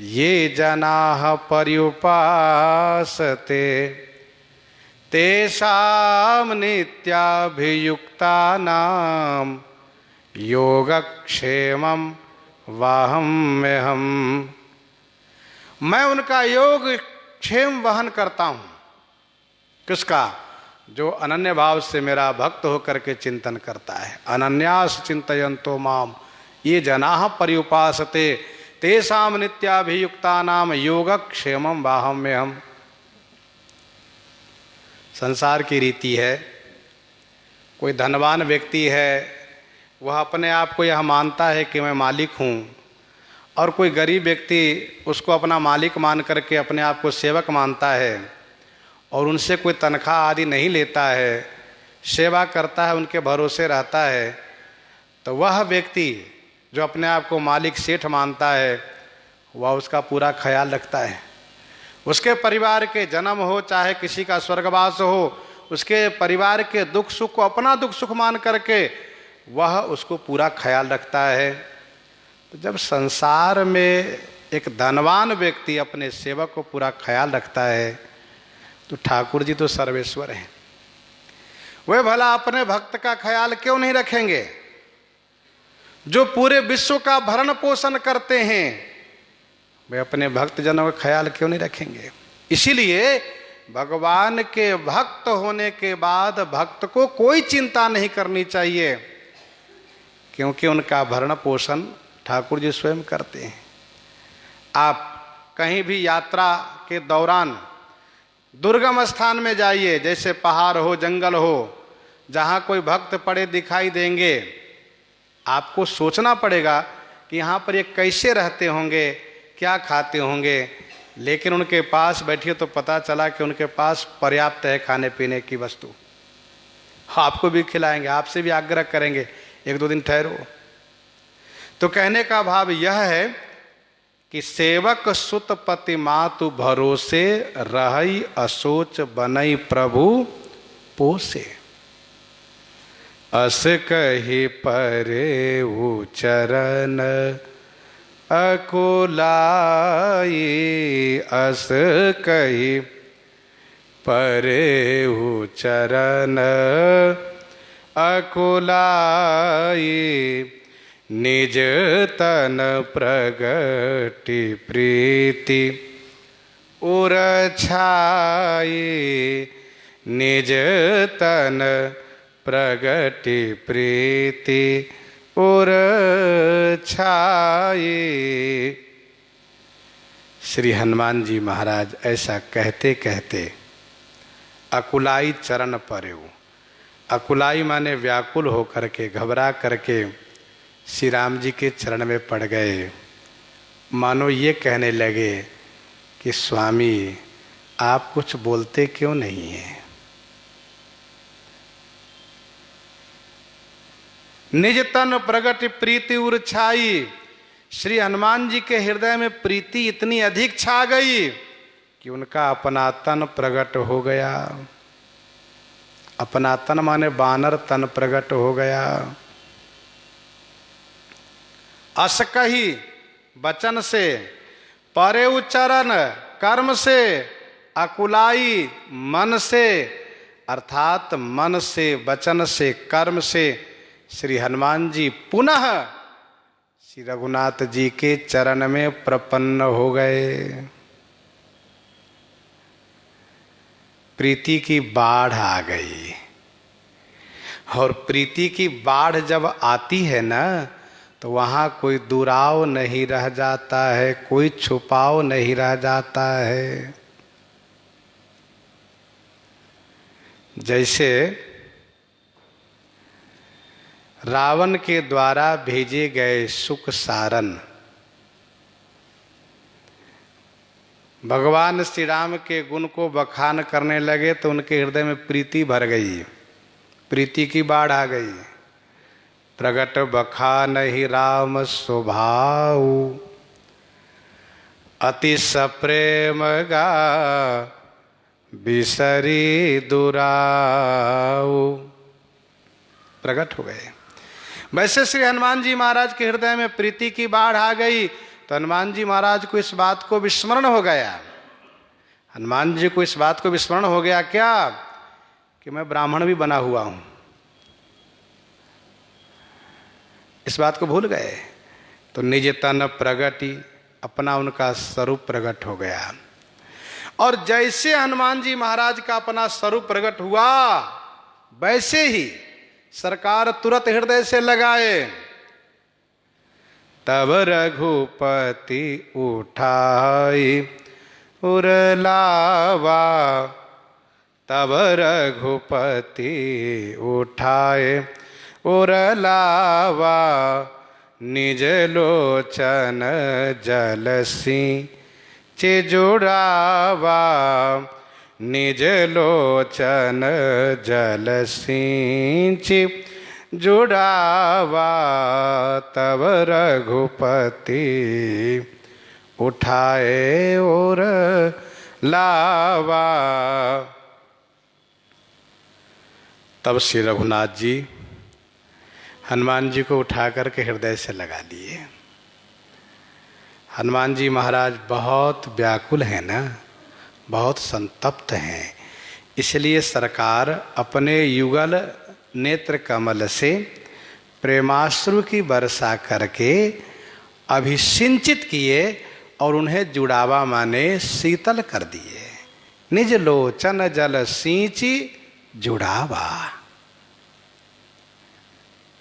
ये जनाः पर्युपासते, तेषां नित्याभियुक्तानां योगक्षेमं वाहम्यहम्। मैं उनका योग क्षेम वहन करता हूँ। किसका? जो अनन्य भाव से मेरा भक्त होकर के चिंतन करता है। अनन्यास चिंतयन्तो माम ये जनाः पर्युपासते, तेषां नित्याभियुक्तानां योगक्षेमं वाहम्यहम्। संसार की रीति है, कोई धनवान व्यक्ति है, वह अपने आप को यह मानता है कि मैं मालिक हूँ, और कोई गरीब व्यक्ति उसको अपना मालिक मान करके अपने आप को सेवक मानता है और उनसे कोई तनख्वाह आदि नहीं लेता है, सेवा करता है, उनके भरोसे रहता है। तो वह व्यक्ति जो अपने आप को मालिक सेठ मानता है, वह उसका पूरा ख्याल रखता है। उसके परिवार के जन्म हो चाहे किसी का स्वर्गवास हो, उसके परिवार के दुख सुख को अपना दुख सुख मान करके वह उसको पूरा ख्याल रखता है। तो जब संसार में एक धनवान व्यक्ति अपने सेवक को पूरा ख्याल रखता है, तो ठाकुर जी तो सर्वेश्वर हैं, वे भला अपने भक्त का ख्याल क्यों नहीं रखेंगे? जो पूरे विश्व का भरण पोषण करते हैं, वे अपने भक्त जनों का ख्याल क्यों नहीं रखेंगे? इसीलिए भगवान के भक्त होने के बाद भक्त को कोई चिंता नहीं करनी चाहिए, क्योंकि उनका भरण पोषण ठाकुर जी स्वयं करते हैं। आप कहीं भी यात्रा के दौरान दुर्गम स्थान में जाइए, जैसे पहाड़ हो, जंगल हो, जहाँ कोई भक्त पड़े दिखाई देंगे, आपको सोचना पड़ेगा कि यहाँ पर ये कैसे रहते होंगे, क्या खाते होंगे, लेकिन उनके पास बैठिए तो पता चला कि उनके पास पर्याप्त है खाने पीने की वस्तु। आपको भी खिलाएंगे, आपसे भी आग्रह करेंगे 1-2 दिन ठहरो। तो कहने का भाव यह है कि सेवक सुत पति मातु भरोसे रहई असोच बनई प्रभु पोसे। अस कही परे चरण अकुलाई, अस कही परे चरण अकुलाई, निज तन प्रगति प्रीति उर छाई, निज तन प्रगति प्रीति उर छाई। श्री हनुमान जी महाराज ऐसा कहते कहते अकुलाई चरण परेऊ, अकुलाई माने व्याकुल होकर के, घबरा करके श्री राम जी के चरण में पड़ गए। मानो ये कहने लगे कि स्वामी आप कुछ बोलते क्यों नहीं हैं? निज तन प्रगति प्रीति उर छाई। श्री हनुमान जी के हृदय में प्रीति इतनी अधिक छा गई कि उनका अपना तन प्रकट हो गया। अपना तन माने बानर तन प्रकट हो गया। अस कही वचन से, परे उच्चारण कर्म से, अकुलाई मन से, अर्थात मन से, वचन से, कर्म से श्री हनुमान जी पुनः श्री रघुनाथ जी के चरण में प्रपन्न हो गए। प्रीति की बाढ़ आ गई, और प्रीति की बाढ़ जब आती है ना, तो वहाँ कोई दुराव नहीं रह जाता है, कोई छुपाव नहीं रह जाता है। जैसे रावण के द्वारा भेजे गए सुख सारन भगवान श्री राम के गुण को बखान करने लगे तो उनके हृदय में प्रीति भर गई, प्रीति की बाढ़ आ गई। प्रगट बखान ही राम स्वभाव, अति सप्रेम गा बिसरी दुराऊ। प्रकट हो गए। वैसे श्री हनुमान जी महाराज के हृदय में प्रीति की बाढ़ आ गई तो हनुमान जी महाराज को इस बात को विस्मरण हो गया। हनुमान जी को इस बात को विस्मरण हो गया क्या कि मैं ब्राह्मण भी बना हुआ हूं, इस बात को भूल गए। तो निज तन प्रगति, अपना उनका स्वरूप प्रकट हो गया। और जैसे हनुमान जी महाराज का अपना स्वरूप प्रकट हुआ वैसे ही सरकार तुरंत हृदय से लगाए। तब रघुपति उठाई उरलावा, तब रघुपति उठाए उरलावा, निज लोचन जलसी चिजुड़ावा, निज लोचन जलसी जुड़ावा। तब रघुपति उठाए और लावा। तब श्री रघुनाथ जी हनुमान जी को उठा करके हृदय से लगा लिए। हनुमान जी महाराज बहुत व्याकुल हैं ना, बहुत संतप्त हैं, इसलिए सरकार अपने युगल नेत्र कमल से प्रेमाश्रु की वर्षा करके अभिसिंचित किए और उन्हें जुड़ावा माने शीतल कर दिए। निज लोचन जल सींची जुड़ावा।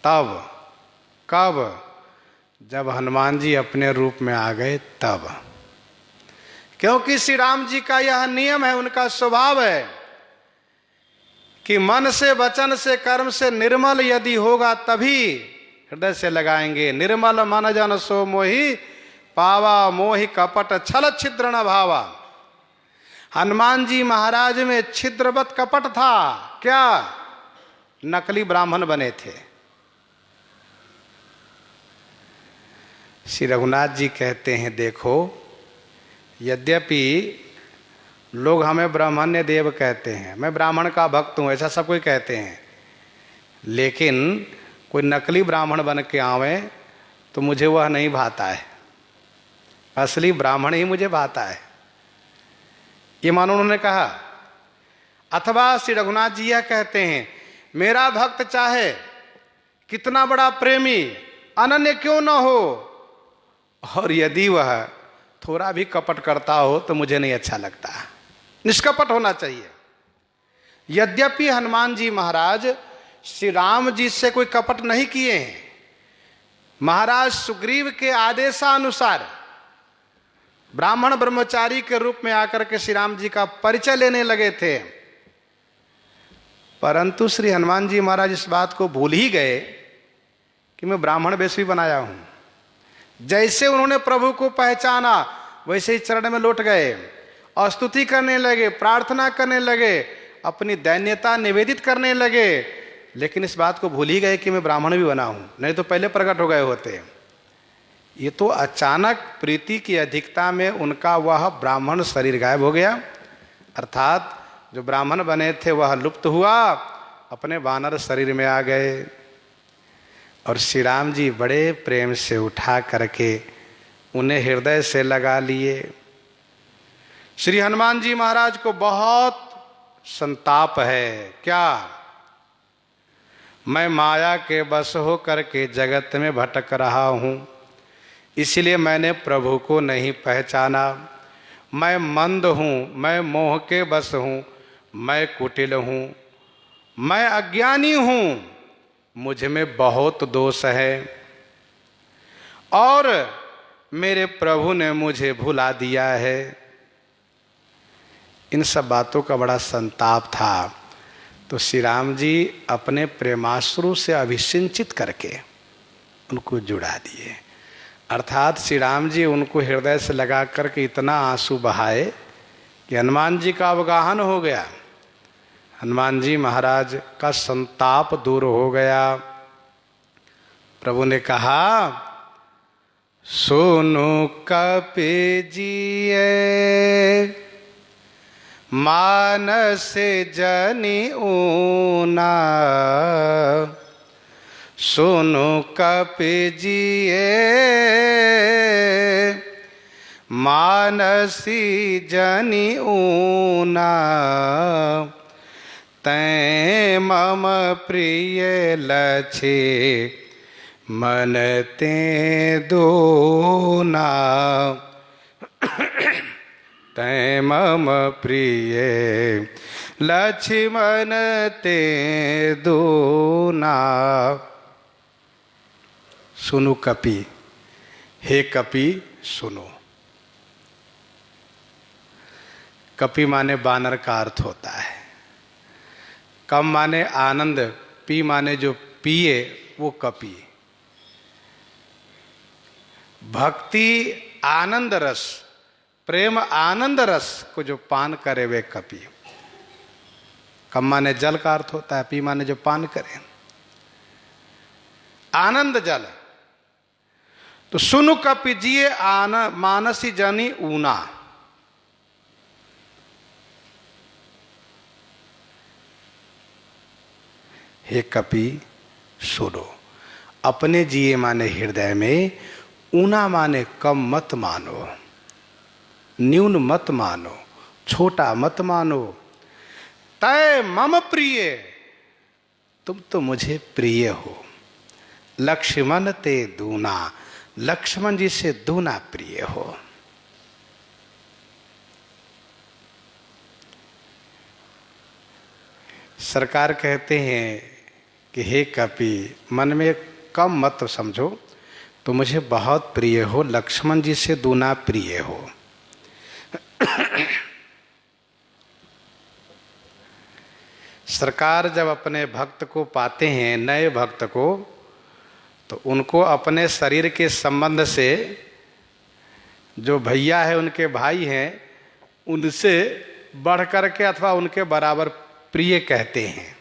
तब कब? जब हनुमान जी अपने रूप में आ गए तब। क्योंकि श्री राम जी का यह नियम है, उनका स्वभाव है कि मन से, वचन से, कर्म से निर्मल यदि होगा तभी हृदय से लगाएंगे। निर्मल मन जन सो मोहि पावा मोहि कपट छल छिद्र न भावा। हनुमान जी महाराज में छिद्रवत कपट था। क्या? नकली ब्राह्मण बने थे। श्री रघुनाथ जी कहते हैं, देखो यद्यपि लोग हमें ब्राह्मण्य देव कहते हैं, मैं ब्राह्मण का भक्त हूं, ऐसा सब कोई कहते हैं, लेकिन कोई नकली ब्राह्मण बन के आवे तो मुझे वह नहीं भाता है। असली ब्राह्मण ही मुझे भाता है, ये मानो उन्होंने कहा। अथवा श्री रघुनाथ जी यह कहते हैं, मेरा भक्त चाहे कितना बड़ा प्रेमी अनन्य क्यों न हो, और यदि वह थोड़ा भी कपट करता हो तो मुझे नहीं अच्छा लगता। निष्कपट होना चाहिए। यद्यपि हनुमान जी महाराज श्री राम जी से कोई कपट नहीं किए हैं, महाराज सुग्रीव के आदेशानुसार ब्राह्मण ब्रह्मचारी के रूप में आकर के श्री राम जी का परिचय लेने लगे थे, परंतु श्री हनुमान जी महाराज इस बात को भूल ही गए कि मैं ब्राह्मण वेश भी बनाया हूं। जैसे उन्होंने प्रभु को पहचाना वैसे ही चरण में लौट गए और स्तुति करने लगे, प्रार्थना करने लगे, अपनी दैन्यता निवेदित करने लगे, लेकिन इस बात को भूल ही गए कि मैं ब्राह्मण भी बना हूं, नहीं तो पहले प्रकट हो गए होते। ये तो अचानक प्रीति की अधिकता में उनका वह ब्राह्मण शरीर गायब हो गया, अर्थात जो ब्राह्मण बने थे वह लुप्त हुआ, अपने वानर शरीर में आ गए। और श्री राम जी बड़े प्रेम से उठा करके उन्हें हृदय से लगा लिए। श्री हनुमान जी महाराज को बहुत संताप है। क्या? मैं माया के बस हो करके जगत में भटक रहा हूं, इसलिए मैंने प्रभु को नहीं पहचाना। मैं मंद हूं, मैं मोह के बस हूं, मैं कुटिल हूं, मैं अज्ञानी हूं, मुझ में बहुत दोष है और मेरे प्रभु ने मुझे भुला दिया है। इन सब बातों का बड़ा संताप था। तो श्री राम जी अपने प्रेमाश्रु से अभिसिंचित करके उनको जुड़ा दिए, अर्थात श्री राम जी उनको हृदय से लगा करके इतना आंसू बहाए कि हनुमान जी का अवगाहन हो गया। हनुमान जी महाराज का संताप दूर हो गया। प्रभु ने कहा, सुनो कपि जिए मानस जनि ऊना, सुनो कपि जिए मानसी जनि ऊना, तैं मम प्रिय लछे मन ते दूना, तैं मम प्रिय लक्ष्मण ते दूना। सुनो कपि, हे कपि सुनो। कपि माने बानर का अर्थ होता है। कम माने आनंद, पी माने जो पिए वो कपि। भक्ति आनंद रस, प्रेम आनंद रस को जो पान करे वे कपि। कम माने जल का अर्थ होता है, पी माने जो पान करे, आनंद जल। तो सुनु कपि जिए मानसी जनि ऊना। हे कपि सुनो। अपने जिए माने हृदय में, ऊना माने कम मत मानो, न्यून मत मानो, छोटा मत मानो। तय मम प्रिय, तुम तो मुझे प्रिय हो। लक्ष्मण ते दूना, लक्ष्मण जी से दूना प्रिय हो। सरकार कहते हैं कि हे कपि, मन में कम मत समझो, तो मुझे बहुत प्रिय हो, लक्ष्मण जी से दूना प्रिय हो। सरकार जब अपने भक्त को पाते हैं, नए भक्त को, तो उनको अपने शरीर के संबंध से जो भैया है, उनके भाई हैं, उनसे बढ़ करके अथवा उनके बराबर प्रिय कहते हैं।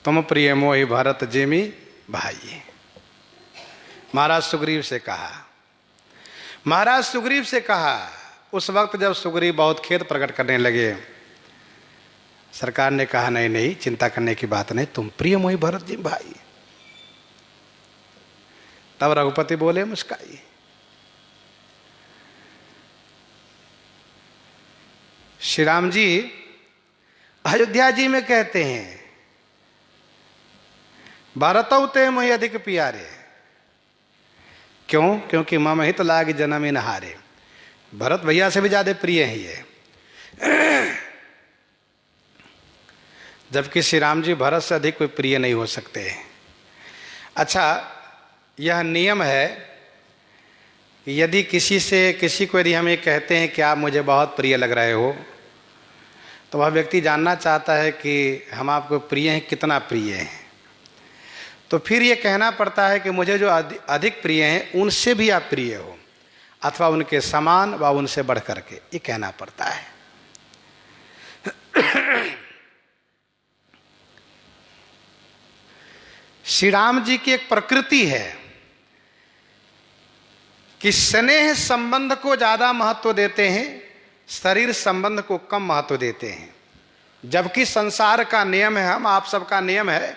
तुम प्रिय मोहि भरत जेमी भाई। महाराज सुग्रीव से कहा, महाराज सुग्रीव से कहा। उस वक्त जब सुग्रीव बहुत खेद प्रकट करने लगे, सरकार ने कहा नहीं नहीं, चिंता करने की बात नहीं, तुम प्रिय मोहि भरत जी भाई। तब रघुपति बोले मुस्काई। श्री राम जी अयोध्या जी में कहते हैं, भरतौ ते मोहि अधिक प्यारे। क्यों? क्योंकि मम हित लाग जनम इन हारे। भरत भैया से भी ज्यादा प्रिय हैं ये। जबकि श्री राम जी भरत से अधिक कोई प्रिय नहीं हो सकते। अच्छा, यह नियम है कि यदि किसी को यदि हम ये कहते हैं कि आप मुझे बहुत प्रिय लग रहे हो, तो वह व्यक्ति जानना चाहता है कि हम आपको प्रिय हैं, कितना प्रिय हैं। तो फिर ये कहना पड़ता है कि मुझे जो अधिक प्रिय हैं उनसे भी आप प्रिय हो, अथवा उनके समान व उनसे बढ़ करके, ये कहना पड़ता है। श्री राम जी की एक प्रकृति है कि स्नेह संबंध को ज्यादा महत्व देते हैं, शरीर संबंध को कम महत्व देते हैं। जबकि संसार का नियम है, हम आप सबका नियम है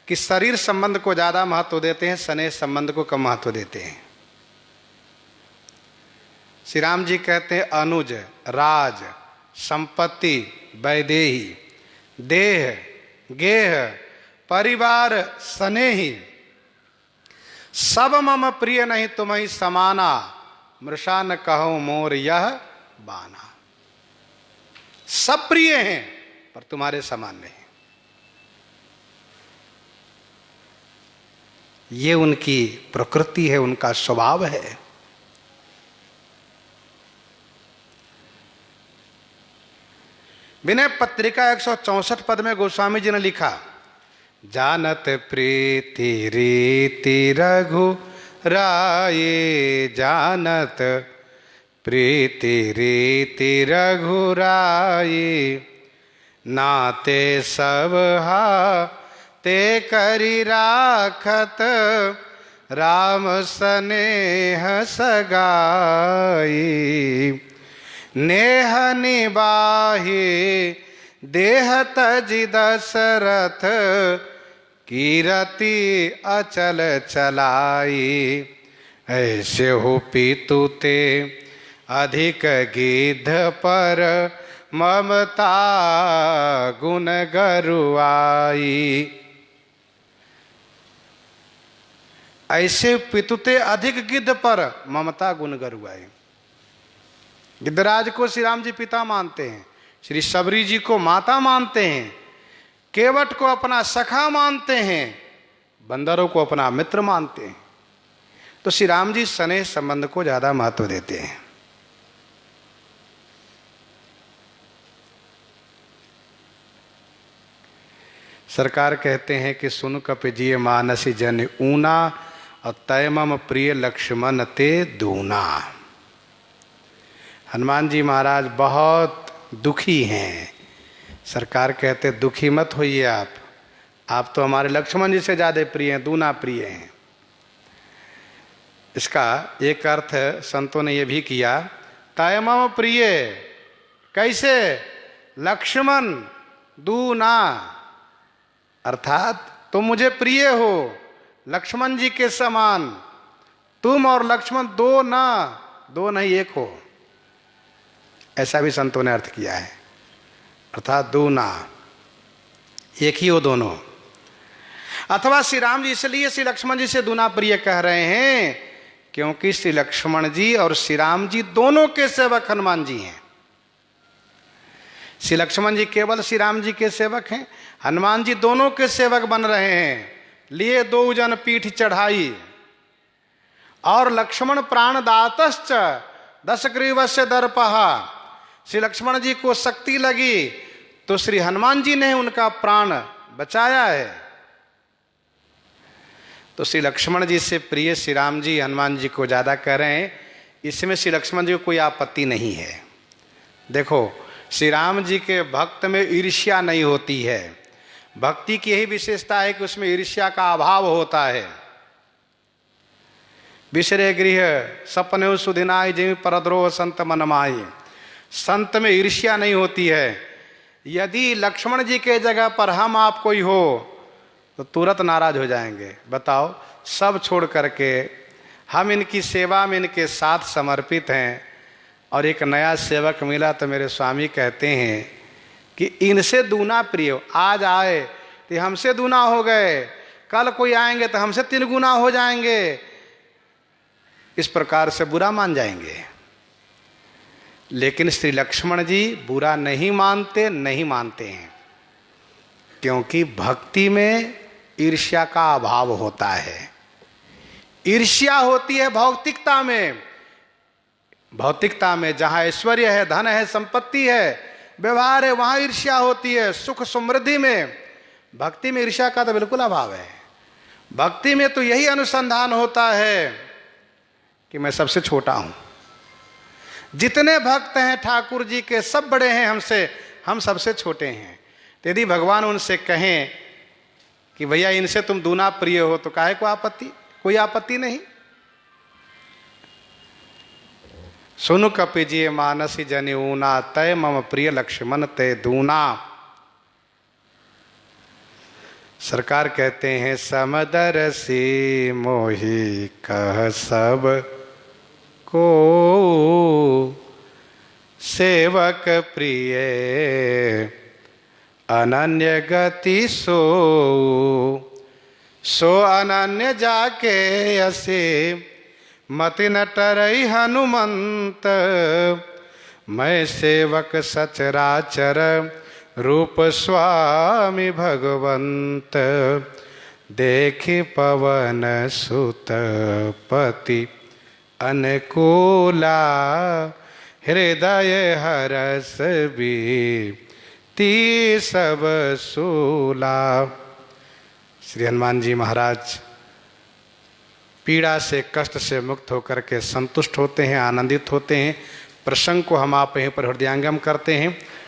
कि शरीर संबंध को ज्यादा महत्व देते हैं, स्नेह संबंध को कम महत्व देते हैं। श्री राम जी कहते हैं अनुज, राज, संपत्ति, वैदेही, देह, गेह, परिवार, स्नेही, सब मम प्रिय नहीं तुम्हि समाना, मृषा न कहो मोर यह बाना। सब प्रिय हैं पर तुम्हारे समान नहीं। ये उनकी प्रकृति है, उनका स्वभाव है। विनय पत्रिका 164 पद में गोस्वामी जी ने लिखा, जानत प्रीति रीति रघु राये, जानत प्रीति रीति रघु राये, नाते सब हा ते करी राखत, राम स्नेह सगाई, नेह निबाही देह तजि दशरथ, कीरति अचल चलाई, ऐसे हो पीतु ते अधिक गिद्ध पर, ममता गुण गरुआई। ऐसे पितुते अधिक गिद्ध पर ममता गुण गरुआई। गिद्धराज को श्री राम जी पिता मानते हैं, श्री सबरी जी को माता मानते हैं, केवट को अपना सखा मानते हैं, बंदरों को अपना मित्र मानते हैं। तो श्री राम जी स्नेह संबंध को ज्यादा महत्व देते हैं। सरकार कहते हैं कि सुन कप जिय मानसी जन ऊना, और तैमम प्रिय लक्ष्मण ते दूना। हनुमान जी महाराज बहुत दुखी हैं। सरकार कहते दुखी मत होइए आप तो हमारे लक्ष्मण जी से ज़्यादा प्रिय हैं, दूना प्रिय हैं। इसका एक अर्थ संतों ने यह भी किया, तैमम प्रिय, कैसे? लक्ष्मण दूना, अर्थात तुम मुझे प्रिय हो लक्ष्मण जी के समान। तुम और लक्ष्मण दो नहीं एक हो, ऐसा भी संतों ने अर्थ किया है। अर्थात दूना, एक ही हो दोनों। अथवा श्री राम जी इसलिए श्री लक्ष्मण जी से दूना प्रिय कह रहे हैं क्योंकि श्री लक्ष्मण जी और श्री राम जी दोनों के सेवक हनुमान जी हैं। श्री लक्ष्मण जी केवल श्री राम जी के सेवक हैं, हनुमान जी दोनों के सेवक बन रहे हैं। लिए दो जन पीठ चढ़ाई, और लक्ष्मण प्राणदातश्च दशग्रीवस्य दर्पहा। श्री लक्ष्मण जी को शक्ति लगी तो श्री हनुमान जी ने उनका प्राण बचाया है। तो श्री लक्ष्मण जी से प्रिय श्री राम जी हनुमान जी को ज़्यादा कह रहे हैं, इसमें श्री लक्ष्मण जी को कोई आपत्ति नहीं है। देखो, श्री राम जी के भक्त में ईर्ष्या नहीं होती है। भक्ति की यही विशेषता है कि उसमें ईर्ष्या का अभाव होता है। विसरे गृह सपने सुधिनाई जिम परद्रोह संत मन माई। संत में ईर्ष्या नहीं होती है। यदि लक्ष्मण जी के जगह पर हम आप कोई हो तो तुरंत नाराज हो जाएंगे। बताओ, सब छोड़ करके हम इनकी सेवा में इनके साथ समर्पित हैं, और एक नया सेवक मिला तो मेरे स्वामी कहते हैं कि इनसे दूना प्रिय हो। आज आए तो हमसे दूना हो गए, कल कोई आएंगे तो हमसे 3 गुना हो जाएंगे। इस प्रकार से बुरा मान जाएंगे। लेकिन श्री लक्ष्मण जी बुरा नहीं मानते हैं, क्योंकि भक्ति में ईर्ष्या का अभाव होता है। ईर्ष्या होती है भौतिकता में। भौतिकता में जहाँ ऐश्वर्य है, धन है, संपत्ति है, व्यवहार है, वहाँ ईर्ष्या होती है। सुख समृद्धि में। भक्ति में ईर्ष्या का तो बिल्कुल अभाव है। भक्ति में तो यही अनुसंधान होता है कि मैं सबसे छोटा हूँ। जितने भक्त हैं ठाकुर जी के सब बड़े हैं हमसे, हम सबसे छोटे हैं। तो यदि भगवान उनसे कहें कि भैया इनसे तुम दूना प्रिय हो, तो काहे को आपत्ति? कोई आपत्ति नहीं। सुनु कपिजिए मानसी जनि ऊना, तय मम प्रिय लक्ष्मण ते दूना। सरकार कहते हैं समदरसी मोहि कह सब को, सेवक प्रिय अनन्य गति सो अनन्य जाके असे मति न टरई हनुमंत। मैं सेवक सचराचर रूप स्वामी भगवंत। देखि पवन सुत पति अनुकूला, हृदय हरस बीति सब सूला। श्री हनुमान जी महाराज पीड़ा से, कष्ट से मुक्त होकर के संतुष्ट होते हैं, आनंदित होते हैं। प्रसंग को हम आप यहीं पर हृदयंगम करते हैं।